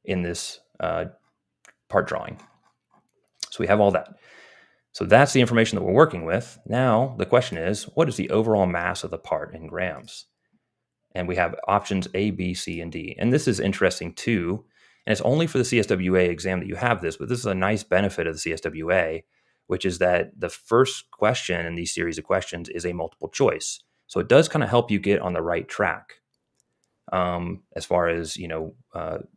in this part drawing. So we have all that. So that's the information that we're working with. Now the question is, what is the overall mass of the part in grams? And we have options A, B, C, and D. And this is interesting too. And it's only for the CSWA exam that you have this, but this is a nice benefit of the CSWA, which is that the first question in these series of questions is a multiple choice. So it does kind of help you get on the right track as far as,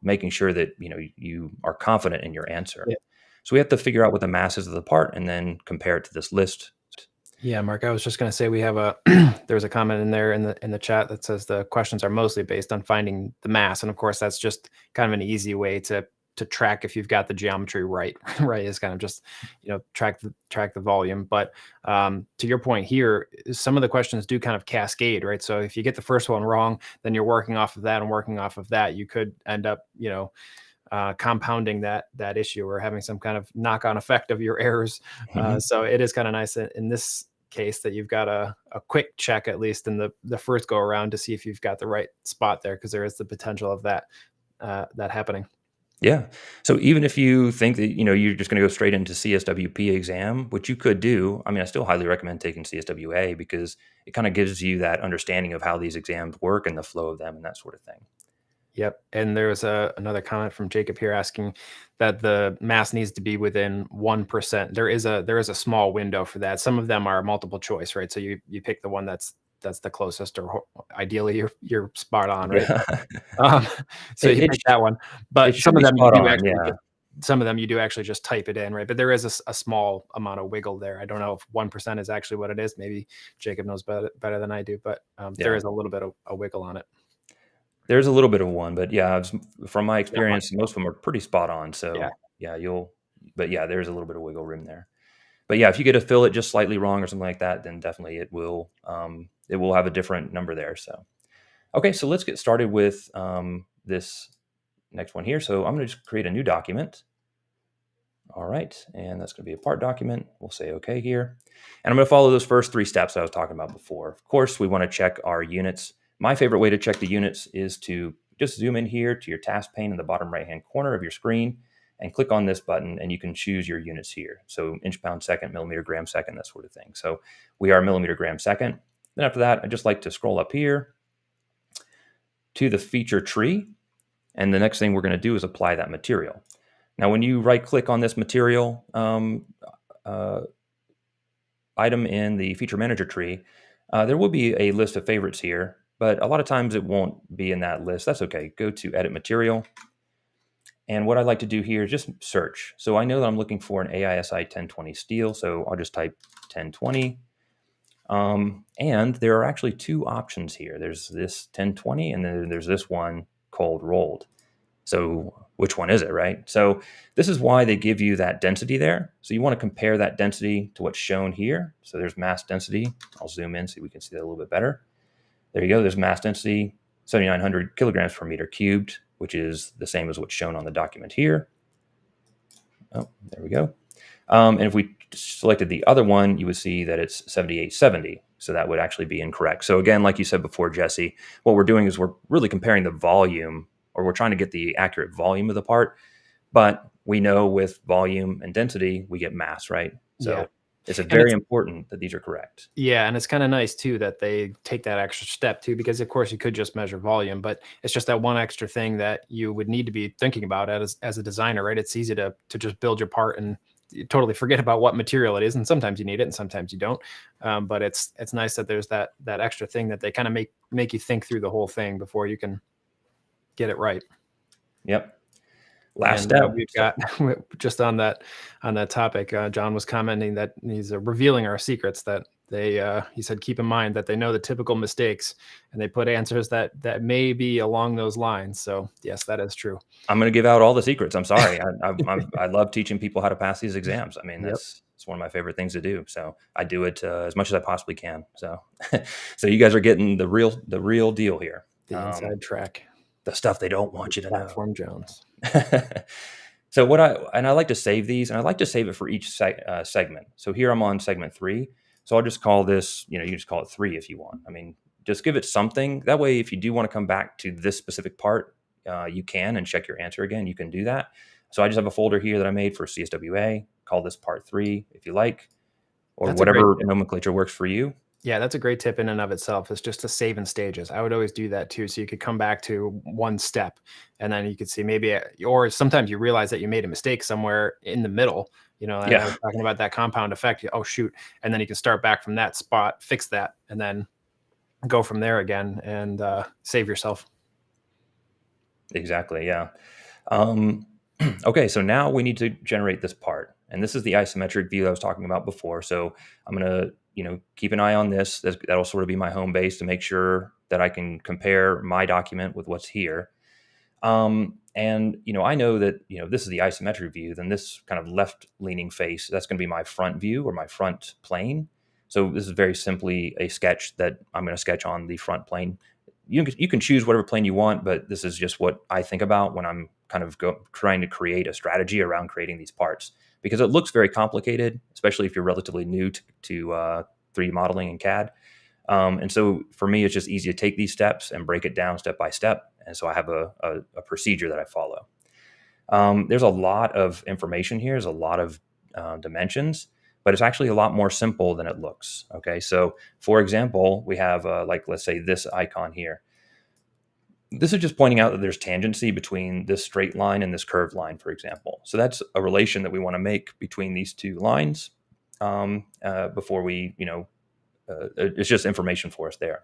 making sure that, you are confident in your answer. Yeah. So we have to figure out what the mass is of the part and then compare it to this list. Yeah, Mark, I was just going to say we have there's a comment in there in the chat that says the questions are mostly based on finding the mass, and of course that's just kind of an easy way to track if you've got the geometry right. Right, is kind of just track the volume. But to your point here, some of the questions do kind of cascade, right? So if you get the first one wrong, then you're working off of that and working off of that. You could end up compounding that issue or having some kind of knock-on effect of your errors. So it is kind of nice in this case that you've got a quick check, at least in the first go around, to see if you've got the right spot there, because there is the potential of that happening. Yeah. So even if you think that, you're just going to go straight into CSWP exam, which you could do, I mean, I still highly recommend taking CSWA because it kind of gives you that understanding of how these exams work and the flow of them and that sort of thing. Yep. And there was another comment from Jacob here asking that the mass needs to be within 1%. There is a small window for that. Some of them are multiple choice, right? So you pick the one that's the closest, or ideally you're spot on, right? Yeah. Um, so It, you it, pick sh- that one. it But should be spot on. Yeah. some of them you do actually just type it in, right? But there is a small amount of wiggle there. I don't know if 1% is actually what it is. Maybe Jacob knows better than I do, but there Yeah. is a little bit of a wiggle on it. There's a little bit of one, but yeah, from my Not much experience, most of them are pretty spot on. Yeah. So yeah, but yeah, there's a little bit of wiggle room there. But yeah, if you get to fill it just slightly wrong or something like that, then definitely it will have a different number there. So okay, so let's get started with this next one here. So I'm going to just create a new document. All right, and that's going to be a part document. We'll say okay here. And I'm going to follow those first three steps I was talking about before. Of course, we want to check our units. My favorite way to check the units is to just zoom in here to your task pane in the bottom right-hand corner of your screen and click on this button, and you can choose your units here. So inch, pound, second, millimeter, gram, second, that sort of thing. So we are millimeter, gram, second. Then after that, I just like to scroll up here to the feature tree. And the next thing we're going to do is apply that material. Now, when you right-click on this material uh, item in the feature manager tree, there will be a list of favorites here, but a lot of times it won't be in that list. That's okay. Go to edit material. And what I like to do here is just search. So I know that I'm looking for an AISI 1020 steel, so I'll just type 1020. And there are actually two options here. There's this 1020, and then there's this one cold rolled. So which one is it, right? So this is why they give you that density there. So you want to compare that density to what's shown here. So there's mass density. I'll zoom in so we can see that a little bit better. There you go. There's mass density, 7,900 kilograms per meter cubed, which is the same as what's shown on the document here. Oh, there we go. And if we selected the other one, you would see that it's 7870. So that would actually be incorrect. So again, like you said before, Jesse, what we're doing is we're really comparing the volume, or we're trying to get the accurate volume of the part. But we know with volume and density, we get mass, right? Yeah. So it's And very important that these are correct. yeah, and it's kind of nice too that they take that extra step too, because of course you could just measure volume, but it's just that one extra thing that you would need to be thinking about as a designer, right? It's easy to just build your part and you totally forget about what material it is, and sometimes you need it and sometimes you don't. But it's nice that there's that extra thing that they kind of make you think through the whole thing before you can get it right. Yep. Last And step. we've got just on that topic. John was commenting that he's revealing our secrets. That he said, keep in mind that they know the typical mistakes, and they put answers that may be along those lines. So yes, that is true. I'm going to give out all the secrets. I'm sorry. I love teaching people how to pass these exams. I mean, Yep. it's one of my favorite things to do. So I do it as much as I possibly can. So, so you guys are getting the real deal here. The inside track. The stuff they don't want you to know. Platform Jones. So I like to save these, and I like to save it for each segment. So here I'm on segment 3. So I'll just call this, you can just call it 3 if you want. I mean, just give it something. That way, if you do want to come back to this specific part, you can and check your answer again. You can do that. So I just have a folder here that I made for CSWA. Call this part 3 if you like, or That's whatever nomenclature works for you. Yeah, that's a great tip in and of itself. It's just to save in stages. I would always do that too. So you could come back to one step and then you could see maybe, or sometimes you realize that you made a mistake somewhere in the middle, and I was talking about that compound effect. Oh, shoot. And then you can start back from that spot, fix that, and then go from there again and save yourself. Exactly. Yeah. Okay. So now we need to generate this part. And this is the isometric view I was talking about before. So I'm going to, keep an eye on this. That'll sort of be my home base to make sure that I can compare my document with what's here. And, I know that, this is the isometric view, then this kind of left leaning face, that's going to be my front view or my front plane. So this is very simply a sketch that I'm going to sketch on the front plane. You can choose whatever plane you want, but this is just what I think about when I'm kind of trying to create a strategy around creating these parts, because it looks very complicated, especially if you're relatively new to 3D modeling and CAD. And so for me, it's just easy to take these steps and break it down step by step. And so I have a procedure that I follow. There's a lot of information here. There's a lot of dimensions, but it's actually a lot more simple than it looks. Okay, so for example, we have like, let's say this icon here. This is just pointing out that there's tangency between this straight line and this curved line, for example. So that's a relation that we want to make between these two lines before we, it's just information for us there.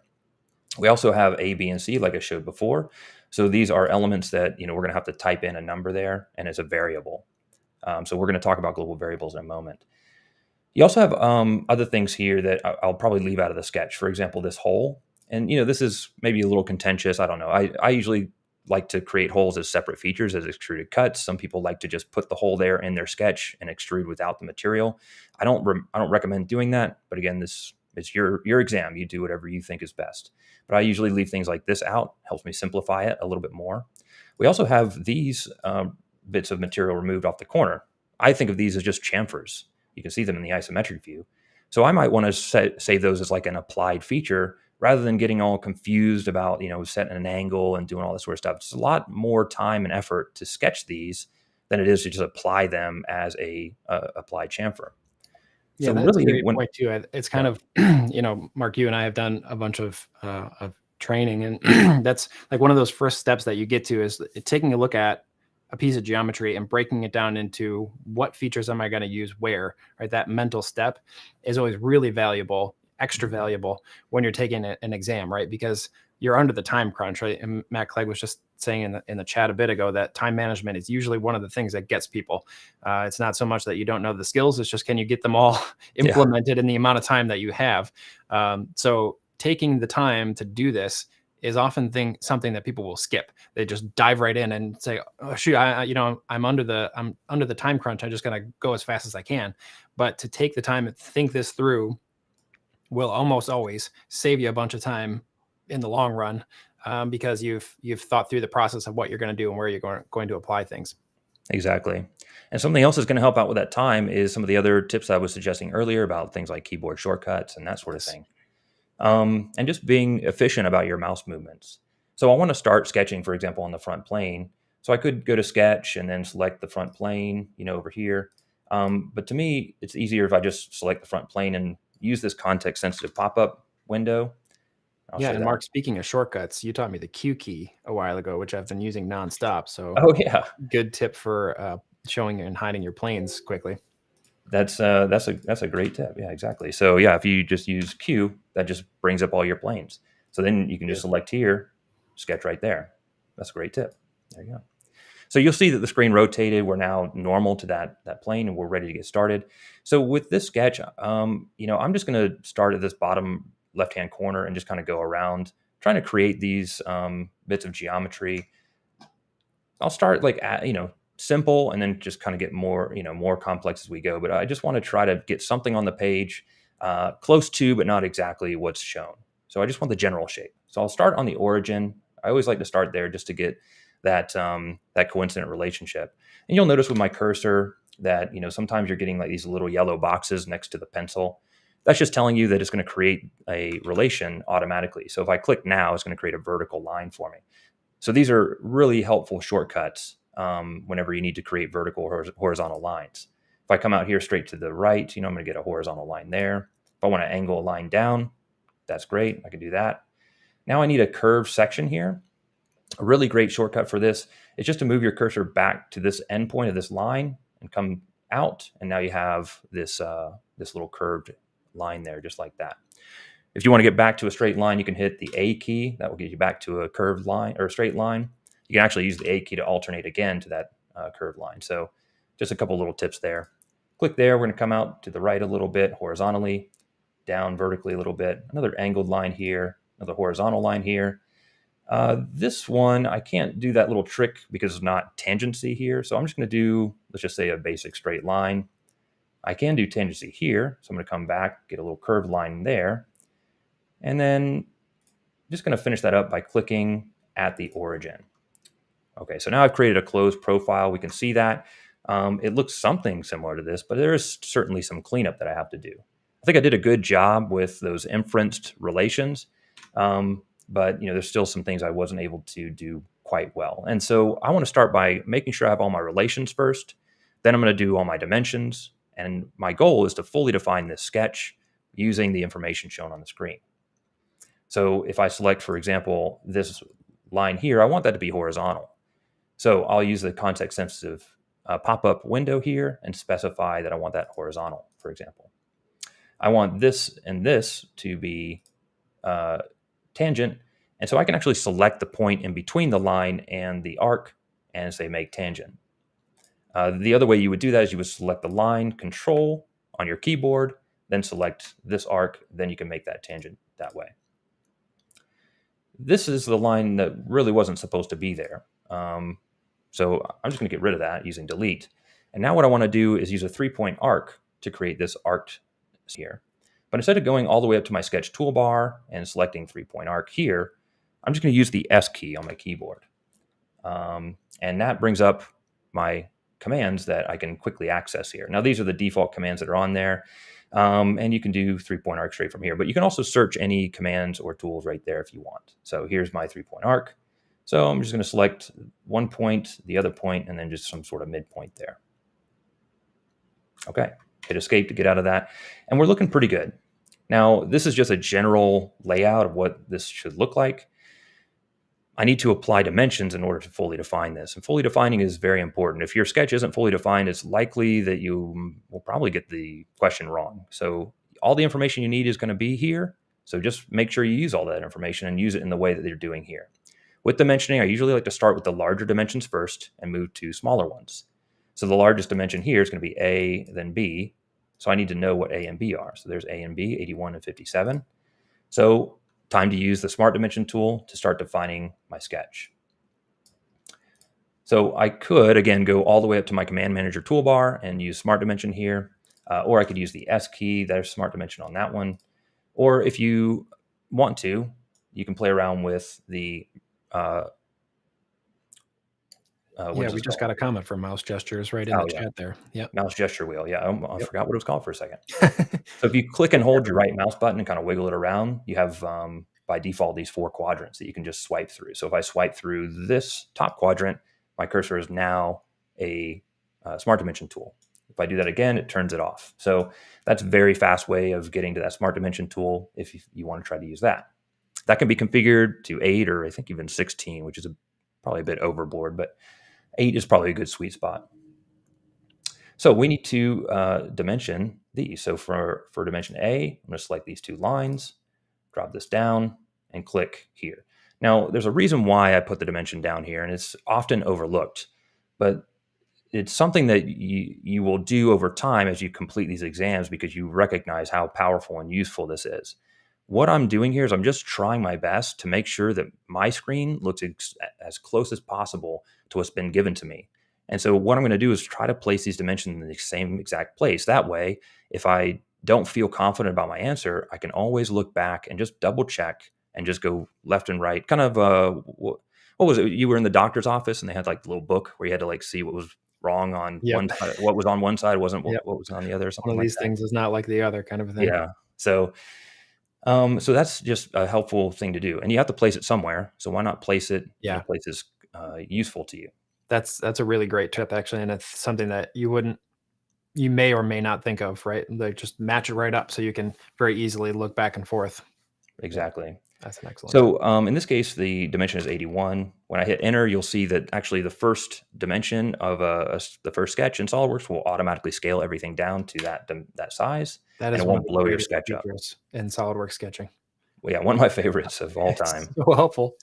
We also have A, B, and C, like I showed before. So these are elements that, we're going to have to type in a number there, and it's a variable. So we're going to talk about global variables in a moment. You also have other things here that I'll probably leave out of the sketch. For example, this hole. And, this is maybe a little contentious. I don't know. I usually like to create holes as separate features, as extruded cuts. Some people like to just put the hole there in their sketch and extrude without the material. I don't recommend doing that. But again, this is your exam. You do whatever you think is best. But I usually leave things like this out. Helps me simplify it a little bit more. We also have these bits of material removed off the corner. I think of these as just chamfers. You can see them in the isometric view. So I might want to say those as like an applied feature rather than getting all confused about, setting an angle and doing all this sort of stuff. It's a lot more time and effort to sketch these than it is to just apply them as a applied chamfer. Yeah, So that's really, a great point too. It's kind of, Mark, you and I have done a bunch of training, and that's like one of those first steps that you get to is taking a look at a piece of geometry and breaking it down into what features am I going to use where, right? That mental step is always really valuable, extra valuable when you're taking an exam, right? Because you're under the time crunch, right? And Matt Clegg was just saying in the chat a bit ago that time management is usually one of the things that gets people. It's not so much that you don't know the skills; it's just, can you get them all implemented in the amount of time that you have? So taking the time to do this is often something that people will skip. They just dive right in and say, "Oh shoot, I'm under the time crunch. I'm just going to go as fast as I can." But to take the time and think this through will almost always save you a bunch of time in the long run, because you've thought through the process of what you're going to do and where you're going to apply things. Exactly. And something else that's going to help out with that time is some of the other tips I was suggesting earlier about things like keyboard shortcuts and that sort of thing. And just being efficient about your mouse movements. So I want to start sketching, for example, on the front plane. So I could go to sketch and then select the front plane, over here. But to me, it's easier if I just select the front plane and use this context sensitive pop-up window. Yeah, and Mark, speaking of shortcuts, you taught me the Q key a while ago, which I've been using nonstop. So, good tip for showing and hiding your planes quickly. That's a great tip. Yeah, exactly. So yeah, if you just use Q, that just brings up all your planes. So then you can just select here, sketch right there. That's a great tip. There you go. So you'll see that the screen rotated. We're now normal to that plane, and we're ready to get started. So with this sketch, I'm just going to start at this bottom left-hand corner and just kind of go around trying to create these bits of geometry. I'll start simple and then just kind of get more complex as we go. But I just want to try to get something on the page close to, but not exactly what's shown. So I just want the general shape. So I'll start on the origin. I always like to start there just to get that coincident relationship. And you'll notice with my cursor that, sometimes you're getting like these little yellow boxes next to the pencil. That's just telling you that it's going to create a relation automatically. So if I click now, it's going to create a vertical line for me. So these are really helpful shortcuts whenever you need to create vertical or horizontal lines. If I come out here straight to the right, I'm going to get a horizontal line there. If I want to angle a line down, that's great. I can do that. Now I need a curved section here. A really great shortcut for this is just to move your cursor back to this endpoint of this line and come out. And now you have this little curved line there, just like that. If you want to get back to a straight line, you can hit the A key. That will get you back to a curved line or a straight line. You can actually use the A key to alternate again to that curved line. So just a couple little tips there. Click there. We're going to come out to the right a little bit horizontally, down vertically a little bit. Another angled line here, another horizontal line here. This one, I can't do that little trick because it's not tangency here. So I'm just going to do, let's just say, a basic straight line. I can do tangency here. So I'm going to come back, get a little curved line there. And then I'm just going to finish that up by clicking at the origin. Okay, so now I've created a closed profile. We can see that. It looks something similar to this, but there is certainly some cleanup that I have to do. I think I did a good job with those inferenced relations, but there's still some things I wasn't able to do quite well. And so I want to start by making sure I have all my relations first. Then I'm going to do all my dimensions. And my goal is to fully define this sketch using the information shown on the screen. So if I select, for example, this line here, I want that to be horizontal. So I'll use the context sensitive pop-up window here and specify that I want that horizontal, for example. I want this and this to be tangent. And so I can actually select the point in between the line and the arc and say make tangent. The other way you would do that is you would select the line control on your keyboard, then select this arc, then you can make that tangent that way. This is the line that really wasn't supposed to be there. So I'm just going to get rid of that using delete. And now what I want to do is use a 3-point arc to create this arc here. But instead of going all the way up to my sketch toolbar and selecting 3-point arc here, I'm just going to use the S key on my keyboard. And that brings up my commands that I can quickly access here. Now, these are the default commands that are on there. And you can do 3-point arc straight from here, but you can also search any commands or tools right there if you want. So here's my 3-point arc. So I'm just going to select one point, the other point, and then just some sort of midpoint there. Okay, hit escape to get out of that. And we're looking pretty good. Now, this is just a general layout of what this should look like. I need to apply dimensions in order to fully define this. And fully defining is very important. If your sketch isn't fully defined, it's likely that you will probably get the question wrong. So all the information you need is going to be here. So just make sure you use all that information and use it in the way that you're doing here. With dimensioning, I usually like to start with the larger dimensions first and move to smaller ones. So the largest dimension here is going to be A, then B. So I need to know what A and B are. So there's A and B, 81 and 57. So time to use the Smart Dimension tool to start defining my sketch. So I could, again, go all the way up to my Command Manager toolbar and use Smart Dimension here, or I could use the S key. There's Smart Dimension on that one. Or if you want to, you can play around with the Yeah, we just got a comment from mouse gestures right in the chat there. Yeah, mouse gesture wheel. Yeah, I forgot what it was called for a second. So if you click and hold your right mouse button and kind of wiggle it around, you have by default these 4 quadrants that you can just swipe through. So if I swipe through this top quadrant, my cursor is now a Smart Dimension tool. If I do that again, it turns it off. So that's a very fast way of getting to that Smart Dimension tool if you want to try to use that. That can be configured to 8 or I think even 16, which is probably a bit overboard, but 8 is probably a good sweet spot. So we need to dimension these. So for dimension A, I'm going to select these 2 lines, drop this down, and click here. Now, there's a reason why I put the dimension down here, and it's often overlooked, but it's something that you will do over time as you complete these exams because you recognize how powerful and useful this is. What I'm doing here is I'm just trying my best to make sure that my screen looks as close as possible to what's been given to me. And so what I'm going to do is try to place these dimensions in the same exact place. That way, if I don't feel confident about my answer, I can always look back and just double check and just go left and right. Kind of, what was it? You were in the doctor's office and they had like the little book where you had to like see what was wrong on one side, what was on one side wasn't what was on the other. Or something one of these things is not like the other kind of a thing. Yeah. So that's just a helpful thing to do, and you have to place it somewhere. So why not place it in a place that's useful to you? That's a really great tip, actually, and it's something that you may or may not think of, right? Like just match it right up so you can very easily look back and forth. Exactly. That's an excellent. So in this case, the dimension is 81. When I hit enter, you'll see that actually the first dimension of the first sketch in SOLIDWORKS will automatically scale everything down to that size. That is and it won't blow your sketch up. In SOLIDWORKS sketching. Well, yeah, one of my favorites of all time. So helpful.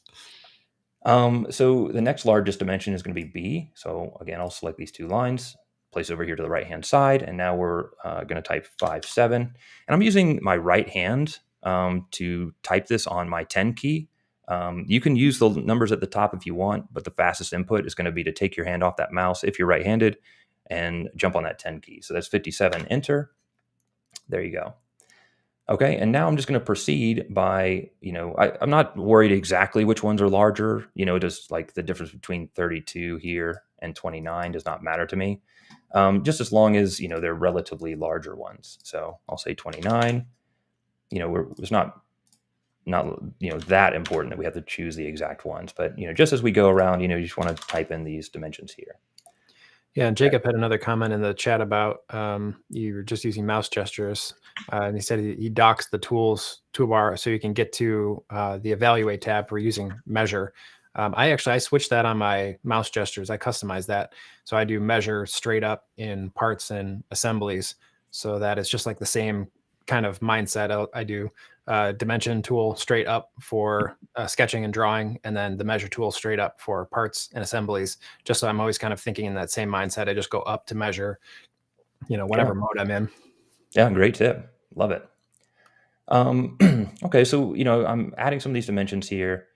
So the next largest dimension is going to be B. So again, I'll select these 2 lines, place over here to the right-hand side, and now we're going to type 5.7. And I'm using my right hand to type this on my 10 key. You can use the numbers at the top if you want, but the fastest input is going to be to take your hand off that mouse if you're right-handed and jump on that 10 key. So that's 57, enter. There you go. Okay, and now I'm just going to proceed by, I'm not worried exactly which ones are larger. Just like the difference between 32 here and 29 does not matter to me. Just as long as, they're relatively larger ones. So I'll say 29. It's not that important that we have to choose the exact ones. But just as we go around, you just want to type in these dimensions here. Yeah, and Jacob had another comment in the chat about you were just using mouse gestures, and he said he docks the toolbar so you can get to the evaluate tab for using measure. I switched that on my mouse gestures. I customized that, so I do measure straight up in parts and assemblies, so that it's just like the same kind of mindset. I do dimension tool straight up for sketching and drawing, and then the measure tool straight up for parts and assemblies. Just so I'm always kind of thinking in that same mindset. I just go up to measure, whatever mode I'm in. Yeah, great tip. Love it. Okay, so I'm adding some of these dimensions here,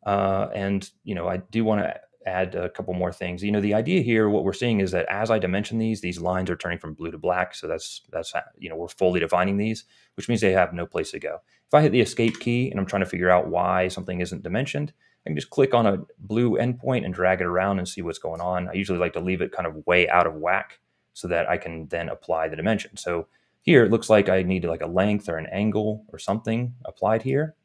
and I do want to add a couple more things. The idea here, what we're seeing is that as I dimension these lines are turning from blue to black. So that's we're fully defining these, which means they have no place to go. If I hit the escape key and I'm trying to figure out why something isn't dimensioned, I can just click on a blue endpoint and drag it around and see what's going on. I usually like to leave it kind of way out of whack so that I can then apply the dimension. So here it looks like I need like a length or an angle or something applied here.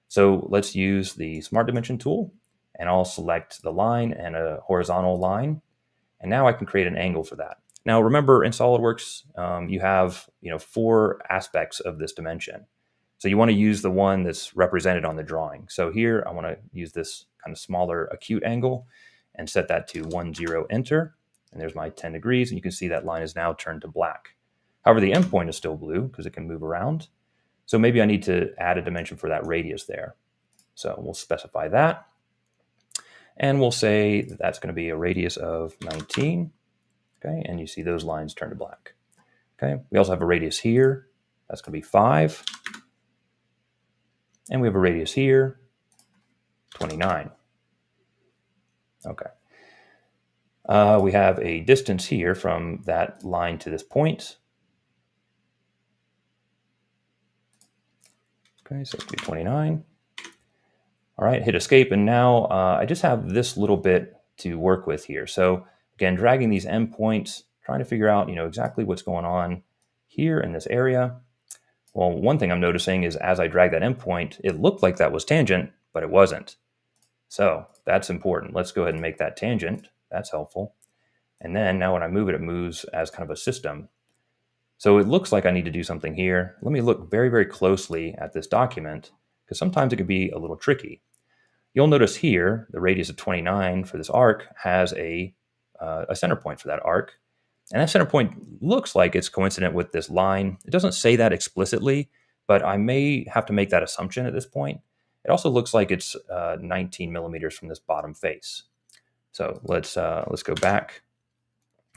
So let's use the Smart Dimension tool, and I'll select the line and a horizontal line. And now I can create an angle for that. Now remember, in SolidWorks, you have 4 aspects of this dimension. So you want to use the one that's represented on the drawing. So here I want to use this kind of smaller acute angle and set that to 10, enter. And there's my 10 degrees, and you can see that line is now turned to black. However, the endpoint is still blue because it can move around. So maybe I need to add a dimension for that radius there. So we'll specify that. And we'll say that that's going to be a radius of 19. Okay, and you see those lines turn to black. Okay, we also have a radius here. That's going to be 5. And we have a radius here, 29. Okay. We have a distance here from that line to this point. Okay, so it's going to be 29. All right, hit escape, and now I just have this little bit to work with here. So again, dragging these endpoints, trying to figure out exactly what's going on here in this area. Well, one thing I'm noticing is as I drag that endpoint, it looked like that was tangent, but it wasn't. So that's important. Let's go ahead and make that tangent. That's helpful. And then now when I move it, it moves as kind of a system. So it looks like I need to do something here. Let me look very, very closely at this document, because sometimes it can be a little tricky. You'll notice here, the radius of 29 for this arc has a center point for that arc. And that center point looks like it's coincident with this line. It doesn't say that explicitly, but I may have to make that assumption at this point. It also looks like it's 19 millimeters from this bottom face. So let's go back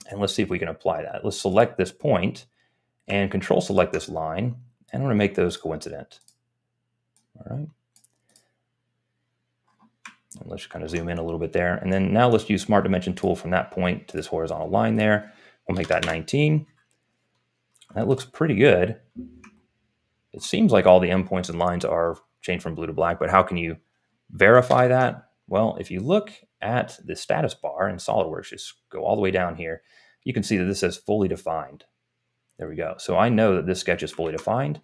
and let's see if we can apply that. Let's select this point and control select this line, and I'm going to make those coincident. All right. And let's kind of zoom in a little bit there. And then now let's use Smart Dimension tool from that point to this horizontal line there. We'll make that 19. That looks pretty good. It seems like all the endpoints and lines are changed from blue to black, but how can you verify that? Well, if you look at the status bar in SolidWorks, just go all the way down here, you can see that this says fully defined. There we go. So I know that this sketch is fully defined,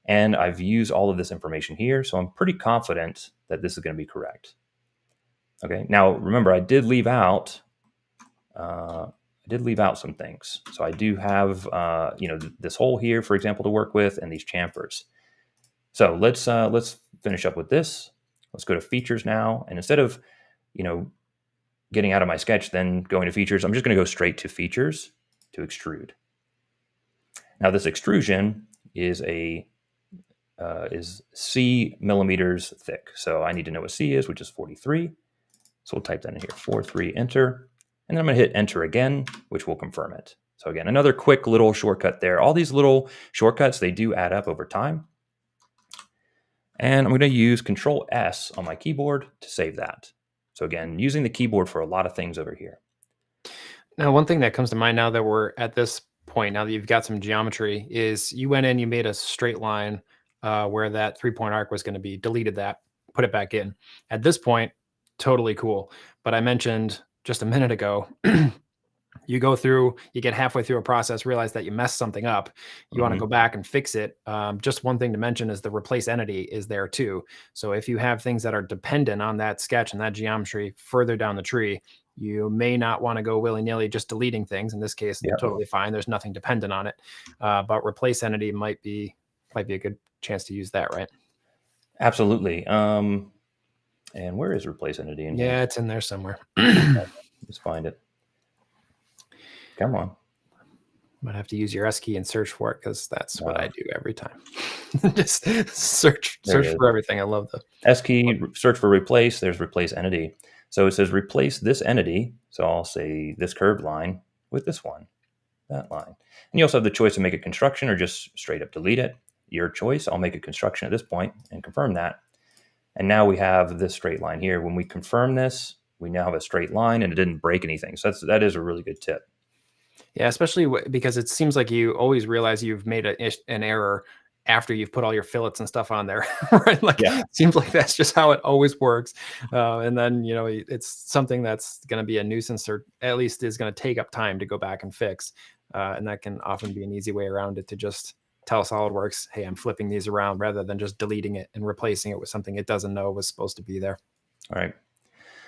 and I've used all of this information here, so I'm pretty confident that this is going to be correct. Okay, now remember, I did leave out some things. So I do have this hole here, for example, to work with, and these chamfers. So let's finish up with this. Let's go to features now, and instead of getting out of my sketch then going to features, I'm just going to go straight to features to extrude. Now this extrusion is C millimeters thick. So I need to know what C is, which is 43. So we'll type that in here, 43, enter. And then I'm going to hit enter again, which will confirm it. So again, another quick little shortcut there. All these little shortcuts, they do add up over time. And I'm going to use Control S on my keyboard to save that. So again, using the keyboard for a lot of things over here. Now, one thing that comes to mind now that we're at this point, now that you've got some geometry, is you went in, you made a straight line where that 3-point arc was going to be, deleted that, put it back in. At this point, totally cool. But I mentioned just a minute ago You go through, you get halfway through a process, realize that you messed something up. You want to go back and fix it. Just one thing to mention is the replace entity is there too. So if you have things that are dependent on that sketch and that geometry further down the tree, you may not want to go willy-nilly just deleting things. In this case, Yeah, totally fine. There's nothing dependent on it. But replace entity might be a good chance to use that, right? absolutely. And where is replace entity in here? Yeah, it's in there somewhere. Let's find it. Come on. Might have to use your S key and search for it, because that's what I do every time. Just search for everything. I love the S key, search for replace. There's replace entity. So it says replace this entity. So I'll say this curved line with this one, that line. And you also have the choice to make a construction or just straight up delete it. Your choice. I'll make a construction at this point and confirm that. And now we have this straight line here. When we confirm this, we now have a straight line and it didn't break anything. So that is a really good tip. Yeah, especially because it seems like you always realize you've made an error after you've put all your fillets and stuff on there, right? Like, Yeah. it seems like that's just how it always works. And then, it's something that's going to be a nuisance, or at least is going to take up time to go back and fix. And that can often be an easy way around it, to just tell SolidWorks, hey, I'm flipping these around, rather than just deleting it and replacing it with something it doesn't know was supposed to be there. All right.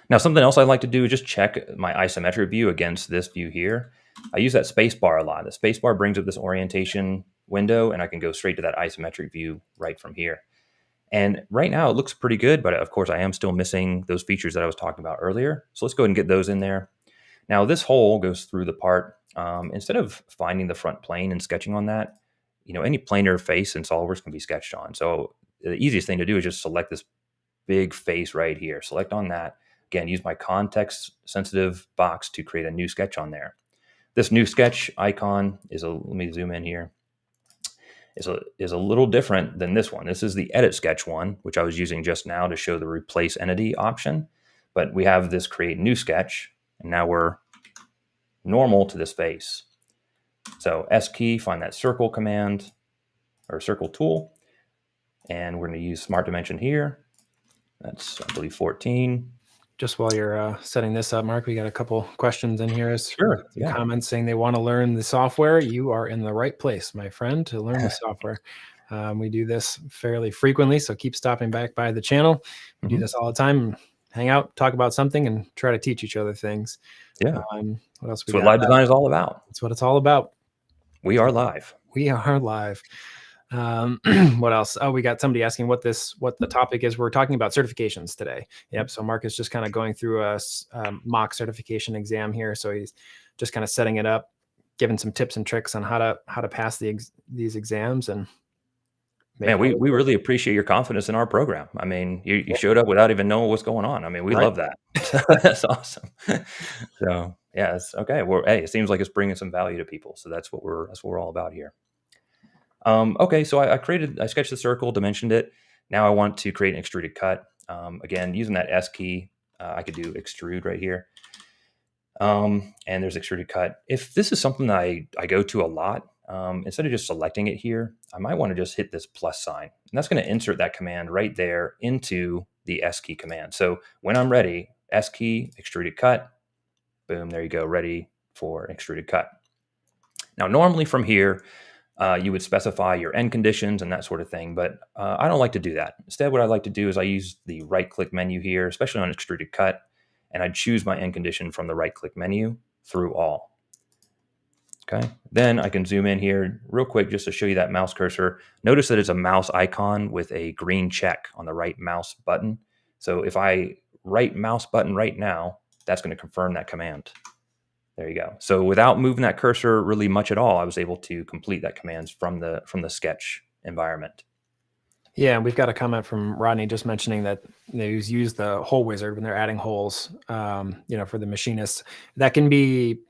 Now, something else I like to do is just check my isometric view against this view here. I use that space bar a lot. The space bar brings up this orientation window, and I can go straight to that isometric view right from here. And right now it looks pretty good, but of course I am still missing those features that I was talking about earlier. So let's go ahead and get those in there. Now this hole goes through the part. Instead of finding the front plane and sketching on that, any planar face in SOLIDWORKS can be sketched on. So the easiest thing to do is just select this big face right here. Select on that. Again, use my context sensitive box to create a new sketch on there. This new sketch icon let me zoom in here, is a little different than this one. This is the edit sketch one, which I was using just now to show the replace entity option. But we have this create new sketch, and now we're normal to this face. So S key, find that circle command or circle tool, and we're going to use smart dimension here. That's, I believe, 14. Just while you're setting this up, Mark, we got a couple questions in here. Sure. Yeah. Comments saying they want to learn the software. You are in the right place, my friend, to learn the software. We do this fairly frequently, so keep stopping back by the channel. We do this all the time. Hang out, talk about something, and try to teach each other things. Yeah. What else? That's what live design is all about. That's what it's all about. We are live. We are live. What else? Oh, we got somebody asking what the topic is. We're talking about certifications today. Yep. So Mark is just kind of going through a mock certification exam here. So he's just kind of setting it up, giving some tips and tricks on how to pass these exams. And man, we really appreciate your confidence in our program. I mean, you showed up without even knowing what's going on. I mean, we love that. That's awesome. So yeah, it's okay. Well, hey, it seems like it's bringing some value to people. So that's what we're all about here. Okay, so I sketched the circle, dimensioned it. Now I want to create an extruded cut. Again, using that S key, I could do extrude right here. And there's extruded cut. If this is something that I go to a lot, instead of just selecting it here, I might want to just hit this plus sign. And that's going to insert that command right there into the S key command. So when I'm ready, S key, extruded cut, boom, there you go, ready for an extruded cut. Now, normally from here, you would specify your end conditions and that sort of thing, but I don't like to do that. Instead, what I like to do is I use the right-click menu here, especially on extruded cut, and I choose my end condition from the right-click menu through all. Okay, then I can zoom in here real quick just to show you that mouse cursor. Notice that it's a mouse icon with a green check on the right mouse button. So if I right mouse button right now, that's going to confirm that command. There you go. So without moving that cursor really much at all, I was able to complete that command from the sketch environment. Yeah, we've got a comment from Rodney just mentioning that they use the hole wizard when they're adding holes, for the machinists. That can be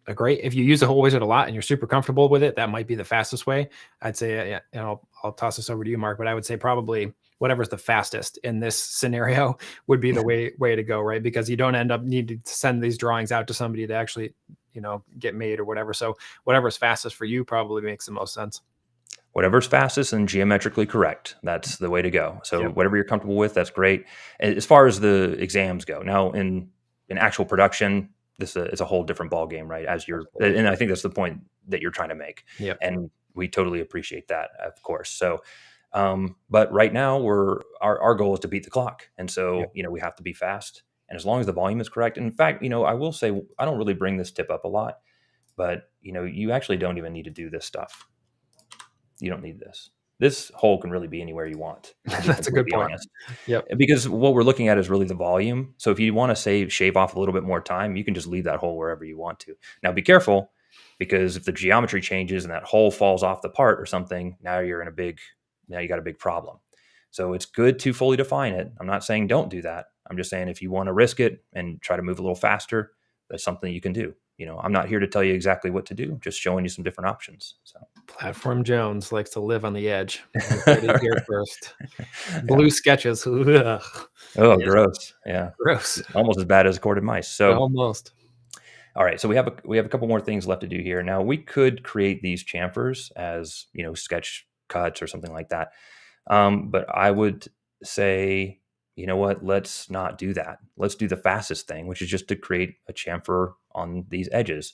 a great, if you use the hole wizard a lot and you're super comfortable with it, that might be the fastest way. I'd say, I'll toss this over to you, Mark, but I would say probably whatever's the fastest in this scenario would be the way to go, right? Because you don't end up needing to send these drawings out to somebody to actually, get made or whatever. So whatever's fastest for you probably makes the most sense. Whatever's fastest and geometrically correct, that's the way to go. So whatever you're comfortable with, that's great. As far as the exams go, now in actual production, it's a whole different ball game, right? And I think that's the point that you're trying to make. Yep. And we totally appreciate that, of course. So, but right now our goal is to beat the clock. And Yep. so, we have to be fast. And as long as the volume is correct, and in fact, I will say, I don't really bring this tip up a lot, but you actually don't even need to do this stuff. You don't need this. This hole can really be anywhere you want, to be That's a good completely point. honest. Yep. Because what we're looking at is really the volume. So if you want to shave off a little bit more time, you can just leave that hole wherever you want to. Now be careful, because if the geometry changes and that hole falls off the part or something, now you got a big problem. So it's good to fully define it. I'm not saying don't do that. I'm just saying if you want to risk it and try to move a little faster, that's something you can do. I'm not here to tell you exactly what to do, just showing you some different options. So Platform Jones likes to live on the edge. You heard it here first. yeah. Blue sketches. Ugh. Oh, Yes. gross. Yeah. Gross. Almost as bad as corded mice. So, Almost. all right. So we have a couple more things left to do here. Now we could create these chamfers as, sketch cuts or something like that. But I would say, you know what? Let's not do that. Let's do the fastest thing, which is just to create a chamfer on these edges.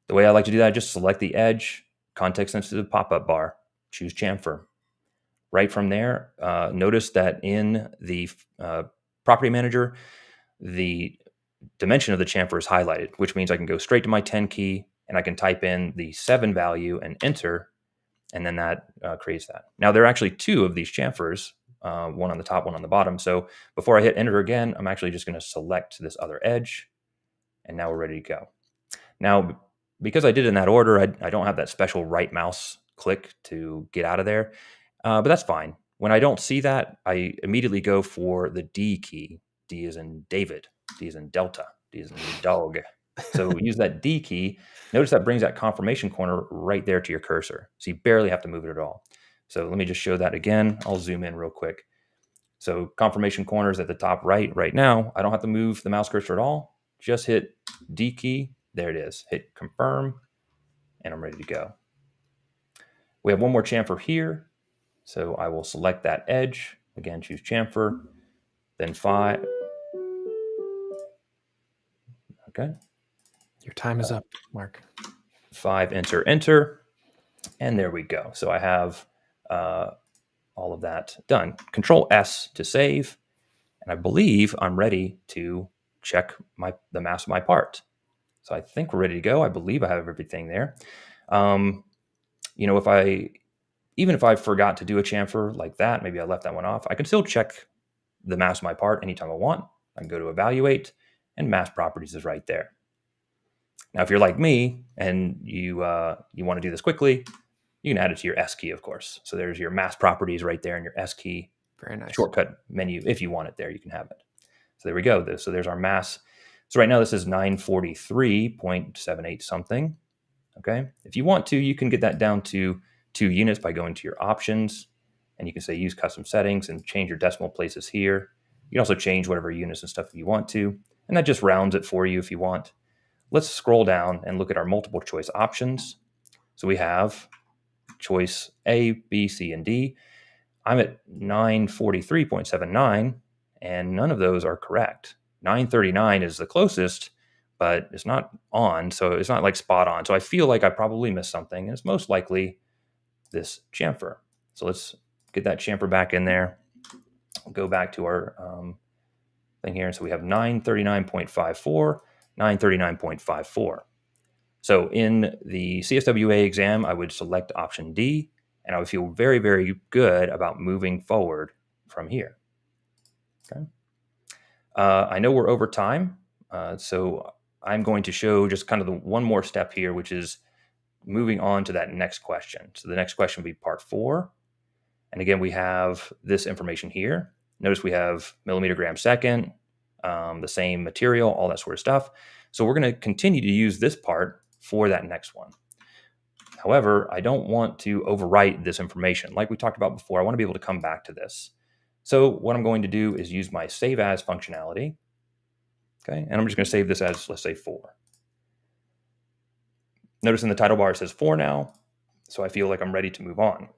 The way I like to do that, just select the edge, context sensitive pop-up bar, choose chamfer. Right from there, notice that in the property manager, the dimension of the chamfer is highlighted, which means I can go straight to my 10 key and I can type in the 7 value and enter, and then that creates that. Now, there are actually two of these chamfers, one on the top, one on the bottom. So before I hit enter again, I'm actually just going to select this other edge, and now we're ready to go. Now, because I did it in that order, I don't have that special right mouse click to get out of there, but that's fine. When I don't see that, I immediately go for the D key. D is in David, D is in Delta, D is in dog. So use that D key. Notice that brings that confirmation corner right there to your cursor. So you barely have to move it at all. So let me just show that again. I'll zoom in real quick. So confirmation corner is at the top right now. I don't have to move the mouse cursor at all. Just hit D key. There it is. Hit confirm, and I'm ready to go. We have one more chamfer here. So I will select that edge. Again, choose chamfer, then 5. Okay. Your time is up, Mark. 5, enter. And there we go. So I have all of that done. Control S to save. And I believe I'm ready to check the mass of my part. So I think we're ready to go. I believe I have everything there. Even if I forgot to do a chamfer like that, maybe I left that one off, I can still check the mass of my part anytime I want. I can go to evaluate, and mass properties is right there. Now, if you're like me and you want to do this quickly, you can add it to your S key, of course. So there's your mass properties right there in your S key. Very nice. Shortcut menu. If you want it there, you can have it. So there we go. So there's our mass. So right now this is 943.78 something. Okay. If you want to, you can get that down to 2 units by going to your options, and you can say use custom settings and change your decimal places here. You can also change whatever units and stuff you want to, and that just rounds it for you if you want. Let's scroll down and look at our multiple choice options. So we have choice A, B, C, and D. I'm at 943.79, and none of those are correct. 939 is the closest, but it's not on, so it's not like spot on. So I feel like I probably missed something, and it's most likely this chamfer. So let's get that chamfer back in there. We'll go back to our thing here. So we have 939.54, 939.54. So in the CSWA exam, I would select option D, and I would feel very, very good about moving forward from here. Okay. I know we're over time, so I'm going to show just kind of the one more step here, which is moving on to that next question. So the next question will be part 4. And again, we have this information here. Notice we have millimeter gram second, the same material, all that sort of stuff. So we're going to continue to use this part for that next one. However, I don't want to overwrite this information. Like we talked about before, I want to be able to come back to this. So what I'm going to do is use my save as functionality. Okay, and I'm just going to save this as, let's say, 4. Notice in the title bar it says 4 now, so I feel like I'm ready to move on.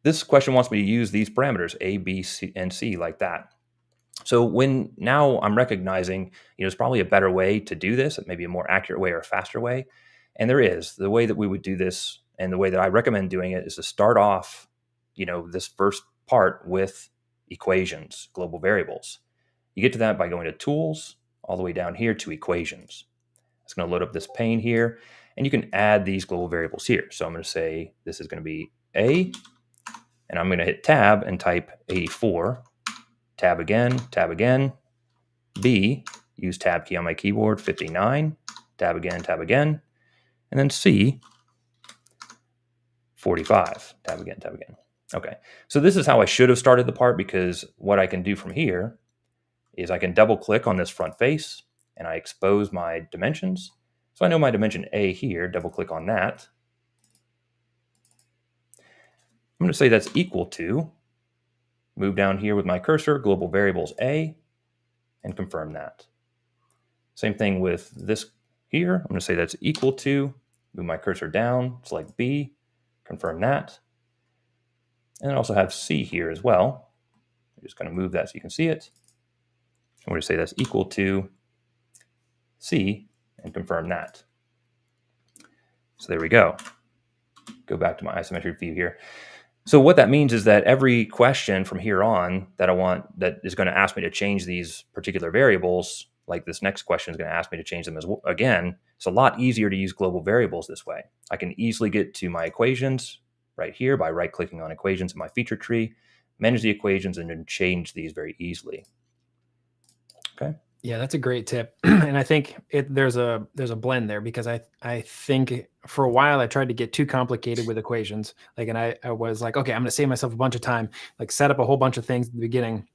This question wants me to use these parameters, A, B, C, and C, like that. So when now I'm recognizing, there's probably a better way to do this, maybe a more accurate way or a faster way. And there is. The way that we would do this and the way that I recommend doing it is to start off, this first part with equations, global variables. You get to that by going to tools, all the way down here to equations. It's going to load up this pane here, and you can add these global variables here. So I'm going to say this is going to be A, and I'm going to hit tab and type 84, tab again, B, use tab key on my keyboard, 59, tab again, and then C, 45, tab again. Okay, so this is how I should have started the part, because what I can do from here is I can double click on this front face and I expose my dimensions. So I know my dimension A here, double click on that. I'm going to say that's equal to, move down here with my cursor, global variables A, and confirm that. Same thing with this here. I'm going to say that's equal to, move my cursor down, select B, confirm that. And I also have C here as well. I'm just going to move that so you can see it. I'm going to say that's equal to C and confirm that. So there we go. Go back to my isometric view here. So what that means is that every question from here on that is going to ask me to change these particular variables, like this next question is going to ask me to change them again. It's a lot easier to use global variables this way. I can easily get to my equations right here by right-clicking on equations in my feature tree, manage the equations, and then change these very easily. Okay. Yeah, that's a great tip. And I think there's a blend there, because I think for a while I tried to get too complicated with equations. And I was like, okay, I'm going to save myself a bunch of time, set up a whole bunch of things at the beginning.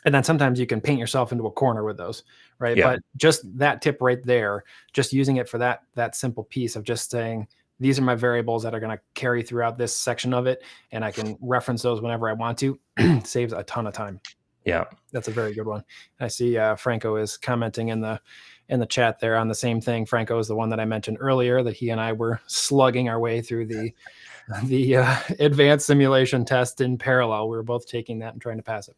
And then sometimes you can paint yourself into a corner with those, right? Yeah. But just that tip right there, just using it for that simple piece of just saying, these are my variables that are going to carry throughout this section of it, and I can reference those whenever I want to, saves a ton of time. Yeah. That's a very good one. I see Franco is commenting in the chat there on the same thing. Franco is the one that I mentioned earlier, that he and I were slugging our way ththrough the advanced simulation test in parallel. We were both taking that and trying to pass it.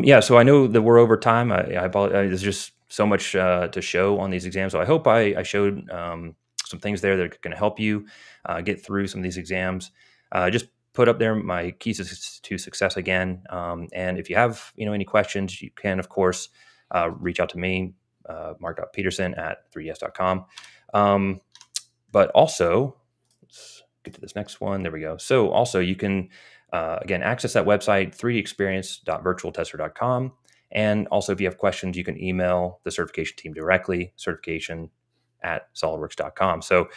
Yeah, so I know that we're over time. I apologize. There's just so much to show on these exams. So I hope I showed some things there that are going to help you get through some of these exams. Just put up there my keys to success again. And if you have any questions, you can, of course, reach out to me, mark.peterson@3ds.com. But also, let's get to this next one. There we go. So also you can, again, access that website, 3dexperience.virtualtester.com. And also, if you have questions, you can email the certification team directly, certification@solidworks.com. So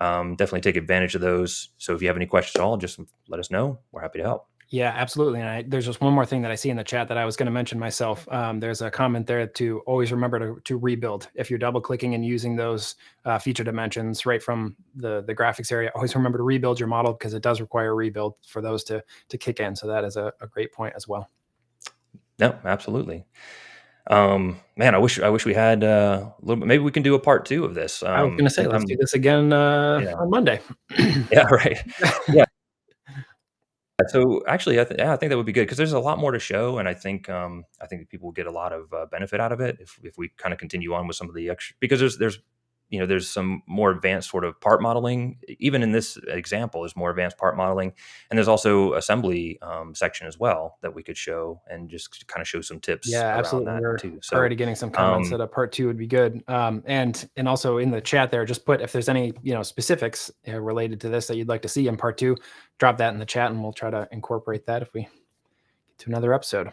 definitely take advantage of those. So if you have any questions at all, just let us know. We're happy to help. Yeah, absolutely. And there's just one more thing that I see in the chat that I was going to mention myself. There's a comment there to always remember to rebuild. If you're double clicking and using those feature dimensions right from the graphics area, always remember to rebuild your model, because it does require a rebuild for those to kick in. So that is a great point as well. No, absolutely. Man, I wish we had a little bit. Maybe we can do a part 2 of this. I was going to say, let's do this again on Monday. Yeah, right. Yeah. So actually, I think that would be good, because there's a lot more to show, and I think that people will get a lot of benefit out of it if we kind of continue on with some of the extra, because there's some more advanced sort of part modeling. Even in this example, there's more advanced part modeling, and there's also assembly section as well that we could show, and just kind of show some tips. Yeah, around absolutely. that We're too. So already getting some comments that a part 2 would be good. And also in the chat there, just put if there's any specifics related to this that you'd like to see in part 2, drop that in the chat, and we'll try to incorporate that if we get to another episode.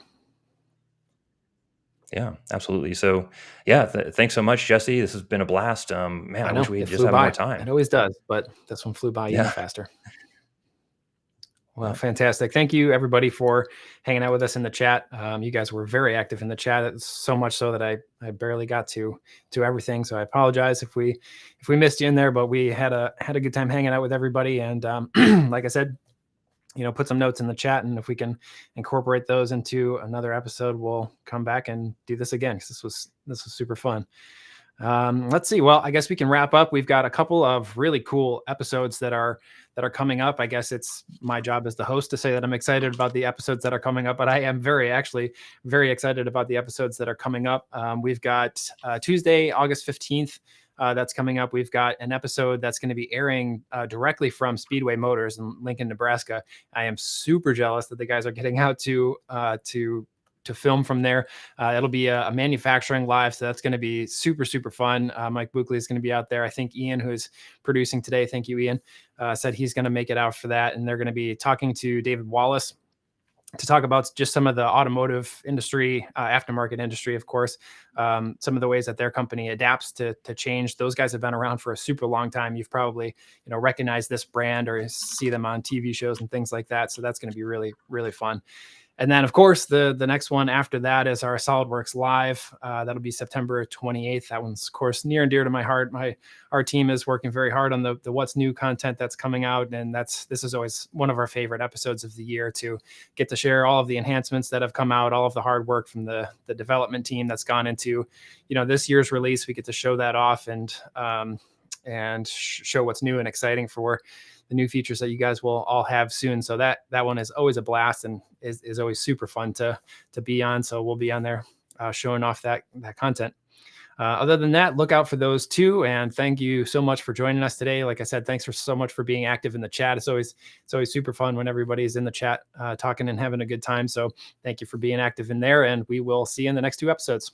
Yeah, absolutely. So yeah, thanks so much, Jesse. This has been a blast. Man, I wish we just had more time. It always does, but this one flew by even faster. Well, fantastic. Thank you, everybody, for hanging out with us in the chat. You guys were very active in the chat. It's so much so that I barely got to everything. So I apologize if we missed you in there, but we had a good time hanging out with everybody. And like I said, put some notes in the chat, and if we can incorporate those into another episode, we'll come back and do this again, because this was super fun. Let's see. Well, I guess we can wrap up. We've got a couple of really cool episodes that are coming up. I guess it's my job as the host to say that I'm excited about the episodes that are coming up, but I am actually very excited about the episodes that are coming up. We've got Tuesday, August 15th. That's coming up. We've got an episode that's going to be airing directly from Speedway Motors in Lincoln, Nebraska. I am super jealous that the guys are getting out to film from there. It'll be a manufacturing live, so that's going to be super, super fun. Mike Buckley is going to be out there. I think Ian, who's producing today, thank you, Ian, said he's going to make it out for that. And they're going to be talking to David Wallace to talk about just some of the automotive industry, aftermarket industry, of course, some of the ways that their company adapts to change. Those guys have been around for a super long time. You've probably, recognized this brand or see them on TV shows and things like that. So that's going to be really, really fun. And then, of course, the next one after that is our SolidWorks Live. That'll be September 28th. That one's, of course, near and dear to my heart. Our team is working very hard on the what's new content that's coming out, and this is always one of our favorite episodes of the year, to get to share all of the enhancements that have come out, all of the hard work from the development team that's gone into, this year's release. We get to show that off and show what's new and exciting for the new features that you guys will all have soon. So that one is always a blast and is always super fun to be on. So we'll be on there showing off that content. Other than that, look out for those two. And thank you so much for joining us today. Like I said, thanks so much for being active in the chat. It's always super fun when everybody's in the chat talking and having a good time. So thank you for being active in there, and we will see you in the next two episodes.